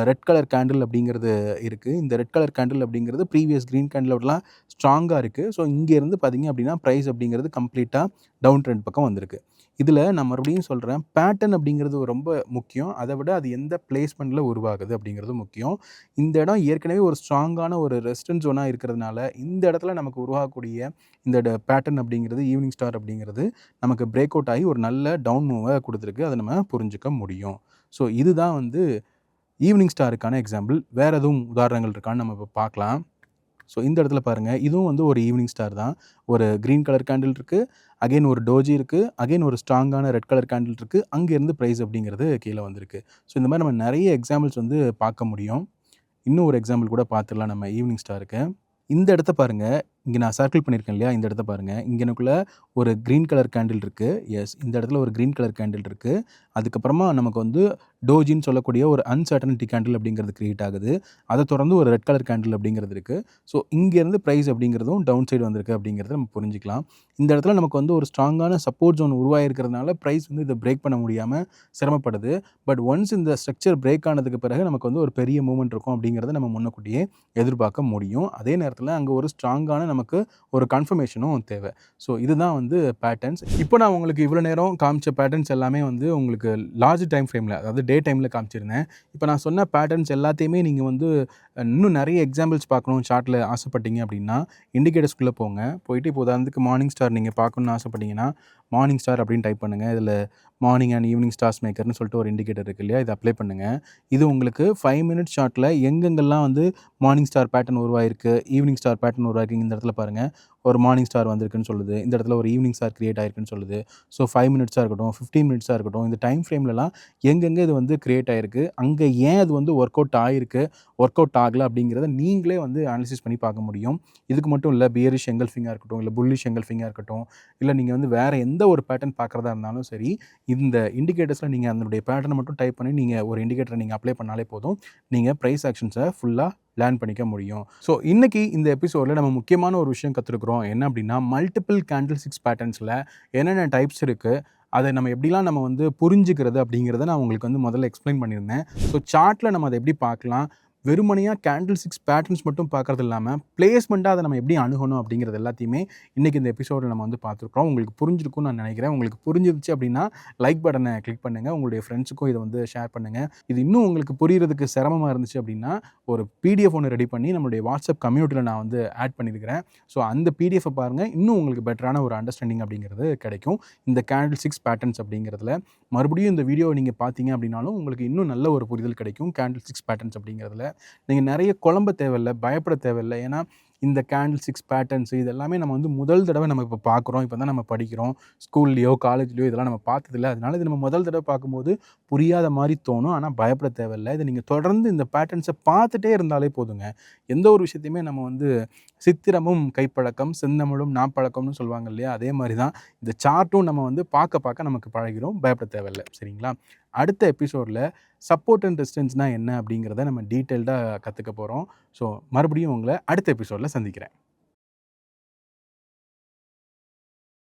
ரெட் கலர் கேண்டில் அப்படிங்கிறது இருக்குது. இந்த ரெட் கலர் கேண்டில் அப்படிங்கிறது ப்ரீவியஸ் க்ரீன் கேண்டிலோடலாம் ஸ்ட்ராங்காக இருக்குது. ஸோ இங்கேருந்து பார்த்தீங்க அப்படின்னா ப்ரைஸ் அப்படிங்கிறது கம்ப்ளீட்டாக டவுன் ட்ரெண்ட் பக்கம் வந்திருக்கு. இதில் நான் மறுபடியும் சொல்கிறேன், பேட்டர்ன் அப்படிங்கிறது ரொம்ப முக்கியம். அதை விட அது எந்த பிளேஸ்மெண்ட்டில் உருவாகுது அப்படிங்கிறது முக்கியம். இந்த இடம் ஏற்கனவே ஒரு ஸ்ட்ராங்கான ஒரு ரெசிஸ்டன்ஸ் ஜோனாக இருக்கிறதுனால இந்த இடத்துல நமக்கு உருவாகக்கூடிய இந்த பேட்டர்ன் அப்படிங்கிறது ஈவினிங் ஸ்டார் அப்படிங்கிறது நமக்கு பிரேக் அவுட் ஆகி ஒரு நல்ல டவுன் மூவை கொடுத்துருக்கு. அதை நம்ம புரிஞ்சுக்க முடியும். ஸோ இதுதான் வந்து ஈவினிங் ஸ்டாருக்கான எக்ஸாம்பிள். வேறு எதுவும் உதாரணங்கள் இருக்கான்னு நம்ம இப்போ பார்க்கலாம். ஸோ இந்த இடத்துல பாருங்கள், இதுவும் வந்து ஒரு ஈவினிங் ஸ்டார் தான். ஒரு க்ரீன் கலர் கேண்டில் இருக்குது, அகைன் ஒரு டோஜி இருக்குது, அகைன் ஒரு ஸ்ட்ராங்கான ரெட் கலர் கேண்டில் இருக்குது. அங்கேருந்து ப்ரைஸ் அப்படிங்கிறது கீழே வந்திருக்கு. ஸோ இந்த மாதிரி நம்ம நிறைய எக்ஸாம்பிள்ஸ் வந்து பார்க்க முடியும். இன்னும் ஒரு எக்ஸாம்பிள் கூட பார்த்துடலாம் நம்ம ஈவினிங் ஸ்டாருக்கு. இந்த இடத்த பாருங்கள், இங்கே நான் சர்க்கிள் பண்ணியிருக்கேன் இல்லையா, இந்த இடத்த பாருங்கள். இங்கே எனக்குள்ள ஒரு க்ரீன் கலர் கேண்டில் இருக்குது. எஸ், இந்த இடத்துல ஒரு க்ரீன் கலர் கேண்டில் இருக்குது. அதுக்கப்புறமா நமக்கு வந்து டோஜின்னு சொல்லக்கூடிய ஒரு அன்சர்டனிட்டி கேண்டில் அப்படிங்கிறது க்ரியேட் ஆகுது. அதை தொடர்ந்து ஒரு ரெட் கலர் கேண்டில் அப்படிங்கிறது இருக்குது. ஸோ இங்கேருந்து ப்ரைஸ் அப்படிங்கிறதும் டவுன் சைடு வந்திருக்கு அப்படிங்கிறத நம்ம புரிஞ்சிக்கலாம். இந்த இடத்துல நமக்கு வந்து ஒரு ஸ்ட்ராங்கான சப்போர்ட் ஜோன் உருவாயிருக்கிறதுனால ப்ரைஸ் வந்து இதை பிரேக் பண்ண முடியாமல் சிரமப்படுது. பட் ஒன்ஸ் இந்த ஸ்ட்ரக்சர் பிரேக் ஆனதுக்கு பிறகு நமக்கு வந்து ஒரு பெரிய மூவ்மெண்ட் இருக்கும் அப்படிங்கிறத நம்ம முன்னக்கூட்டியே எதிர்பார்க்க முடியும். அதே நேரத்தில் அங்கே ஒரு ஸ்ட்ராங்கான நமக்கு ஒரு கன்ஃபர்மேஷனும் தேவை. ஸோ இதுதான் வந்து பேட்டர்ன்ஸ். இப்போ நான் உங்களுக்கு இவ்வளோ நேரம் காமிச்ச பேட்டர்ன்ஸ் எல்லாமே வந்து உங்களுக்கு லார்ஜ் டைம் ஃப்ரேமில், அதாவது டே டைமில் காமிச்சிருந்தேன். இப்போ நான் சொன்ன பேட்டர்ன்ஸ் எல்லாத்தையுமே நீங்கள் வந்து இன்னும் நிறைய எக்ஸாம்பிள்ஸ் பார்க்கணும் சார்ட்டில் ஆசைப்பட்டீங்க அப்படின்னா இண்டிகேட்டர்ஸ்குள்ளே போங்க. போயிட்டு இப்போ உதாரணத்துக்கு மார்னிங் ஸ்டார் நீங்கள் பார்க்கணுன்னு ஆசைப்பட்டீங்கன்னா மார்னிங் ஸ்டார் அப்படின்னு டைப் பண்ணுங்கள். இதில் மார்னிங் அண்ட் ஈவினிங் ஸ்டார்ஸ் மேக்கர்னு சொல்லிட்டு ஒரு இண்டிகேட்டர் இருக்குது இல்லையா, இதை அப்ளை பண்ணுங்கள். இது உங்களுக்கு 5 மினிட்ஸ் ஷார்ட்டில் எங்கெங்கெல்லாம் வந்து மார்னிங் ஸ்டார் பேட்டர்ன் உருவாயிருக்கு, ஈவினிங் ஸ்டார் பேட்டர்ன் உருவாயிருக்கு, இந்த இடத்துல பாருங்கள் ஒரு மார்னிங் ஸ்டார் வந்திருக்குன்னு சொல்லுது, இந்த இடத்துல ஒரு ஈவினிங் ஸ்டார் கிரியேட் ஆயிருக்குன்னு சொல்லுது. ஸோ 5 மினிட்ஸாக இருக்கட்டும், 15 மினிட்ஸாக இருக்கட்டும், இந்த டைம் ஃப்ரேம்லலாம் எங்கெங்கே இது வந்து கிரியேட் ஆயிருக்கு, அங்கே ஏன் அது வந்து ஒர்க் அவுட் ஆகிருக்கு, ஒர்க் அவுட் ஆகலை அப்படிங்கிறத நீங்களே வந்து அனாலிசிஸ் பண்ணி பார்க்க முடியும். இதுக்கு மட்டும் இல்லை, பியரிஷ் எங்கல்ஃபிங்காக இருக்கட்டும், இல்லை புல்லிஷ் எங்கல்ஃபிங்காக இருக்கட்டும், இல்லை நீங்கள் வந்து வேறு எந்த ஒரு பேட்டர்ன் பார்க்குறதா இருந்தாலும் சரி, இந்த இண்டிகேட்டர்ஸில் நீங்கள் அதனுடைய பேட்டர்னை மட்டும் டைப் பண்ணி நீங்கள் ஒரு இண்டிகேட்டரை நீங்கள் அப்ளை பண்ணாலே போதும், நீங்கள் ப்ரைஸ் ஆக்ஷன்ஸை ஃபுல்லாக லேர்ன் பண்ணிக்க முடியும். ஸோ இன்றைக்கி இந்த எபிசோடில் நம்ம முக்கியமான ஒரு விஷயம் கற்றுருக்குறோம். என்ன அப்படின்னா, மல்டிபிள் கேண்டில் ஸ்டிக்ஸ் பேட்டர்ன்ஸில் என்னென்ன டைப்ஸ் இருக்குது, அதை நம்ம எப்படிலாம் நம்ம வந்து புரிஞ்சுக்கிறது அப்படிங்கிறத நான் உங்களுக்கு வந்து முதல்ல எக்ஸ்பிளைன் பண்ணியிருந்தேன். ஸோ சார்ட்டில் நம்ம அதை எப்படி பார்க்கலாம், வெறுமனையாக கேண்டில் ஸ்டிக்ஸ் பேட்டர்ன்ஸ் மட்டும் பார்க்குறது இல்லாமல் பிளேஸ்மெண்ட்டாக அதை நம்ம எப்படி அணுகணும் அப்படிங்கிறது எல்லாத்தையுமே இன்றைக்கி இந்த எபிசோடில் நம்ம வந்து பார்த்துருக்கோம். உங்களுக்கு புரிஞ்சிருக்கும்னு நான் நினைக்கிறேன். உங்களுக்கு புரிஞ்சிருச்சு அப்படின்னா லைக் பட்டனை கிளிக் பண்ணுங்கள், உங்களுடைய ஃப்ரெண்ட்ஸுக்கும் இதை வந்து ஷேர் பண்ணுங்கள். இது இன்னும் உங்களுக்கு புரிகிறதுக்கு சிரமமாக இருந்துச்சு அப்படின்னா ஒரு பிடிஎஃப் ஒன்று ரெடி பண்ணி நம்மளுடைய வாட்ஸ்அப் கம்யூனிட்டியில் நான் வந்து ஆட் பண்ணியிருக்கிறேன். ஸோ அந்த பிடிஎஃப்பை பாருங்கள், இன்னும் உங்களுக்கு பெட்டரான ஒரு அண்டர்ஸ்டாண்டிங் அப்படிங்கிறது கிடைக்கும் இந்த கேண்டில் ஸ்டிக்ஸ் பேட்டர்ன்ஸ் அப்படிங்கிறதுல. மறுபடியும் இந்த வீடியோவை நீங்கள் பார்த்தீங்க அப்படின்னாலும் உங்களுக்கு இன்னும் நல்ல ஒரு புரிதல் கிடைக்கும் கேண்டில் ஸ்டிக்ஸ் பேட்டர்ன்ஸ் அப்படிங்கிறதுல. நீங்கள் நிறைய குழம்ப தேவையில்லை, பயப்பட தேவையில்லை. ஏன்னா இந்த கேண்டில் ஸ்டிக்ஸ் பேட்டர்ன்ஸ் இது எல்லாமே நம்ம வந்து முதல் தடவை நம்ம இப்போ பார்க்குறோம், இப்போ தான் நம்ம படிக்கிறோம். ஸ்கூல்லையோ காலேஜ்லையோ இதெல்லாம் நம்ம பார்த்ததில்ல. அதனால இது நம்ம முதல் தடவை பார்க்கும்போது புரியாத மாதிரி தோணும். ஆனால் பயப்பட தேவையில்லை. இதை நீங்கள் தொடர்ந்து இந்த பேட்டர்ன்ஸை பார்த்துட்டே இருந்தாலே போதுங்க. எந்த ஒரு விஷயத்தையுமே நம்ம வந்து சித்திரமும் கைப்பழக்கம், செந்தமிழும் நாப்பழக்கம்னு சொல்லுவாங்க இல்லையா, அதே மாதிரி தான் இந்த சார்ட்டும் நம்ம வந்து பார்க்க பார்க்க நமக்கு பழகிடும். பயப்பட தேவையில்லை. சரிங்களா? அடுத்த எபிசோடில் சப்போர்ட் அண்ட் ரெசிஸ்டன்ஸ்னால் என்ன அப்படிங்கிறத நம்ம டீட்டெயில்டாக கற்றுக்க போகிறோம். ஸோ மறுபடியும் உங்களை அடுத்த எபிசோடில் சந்திக்கிறேன்.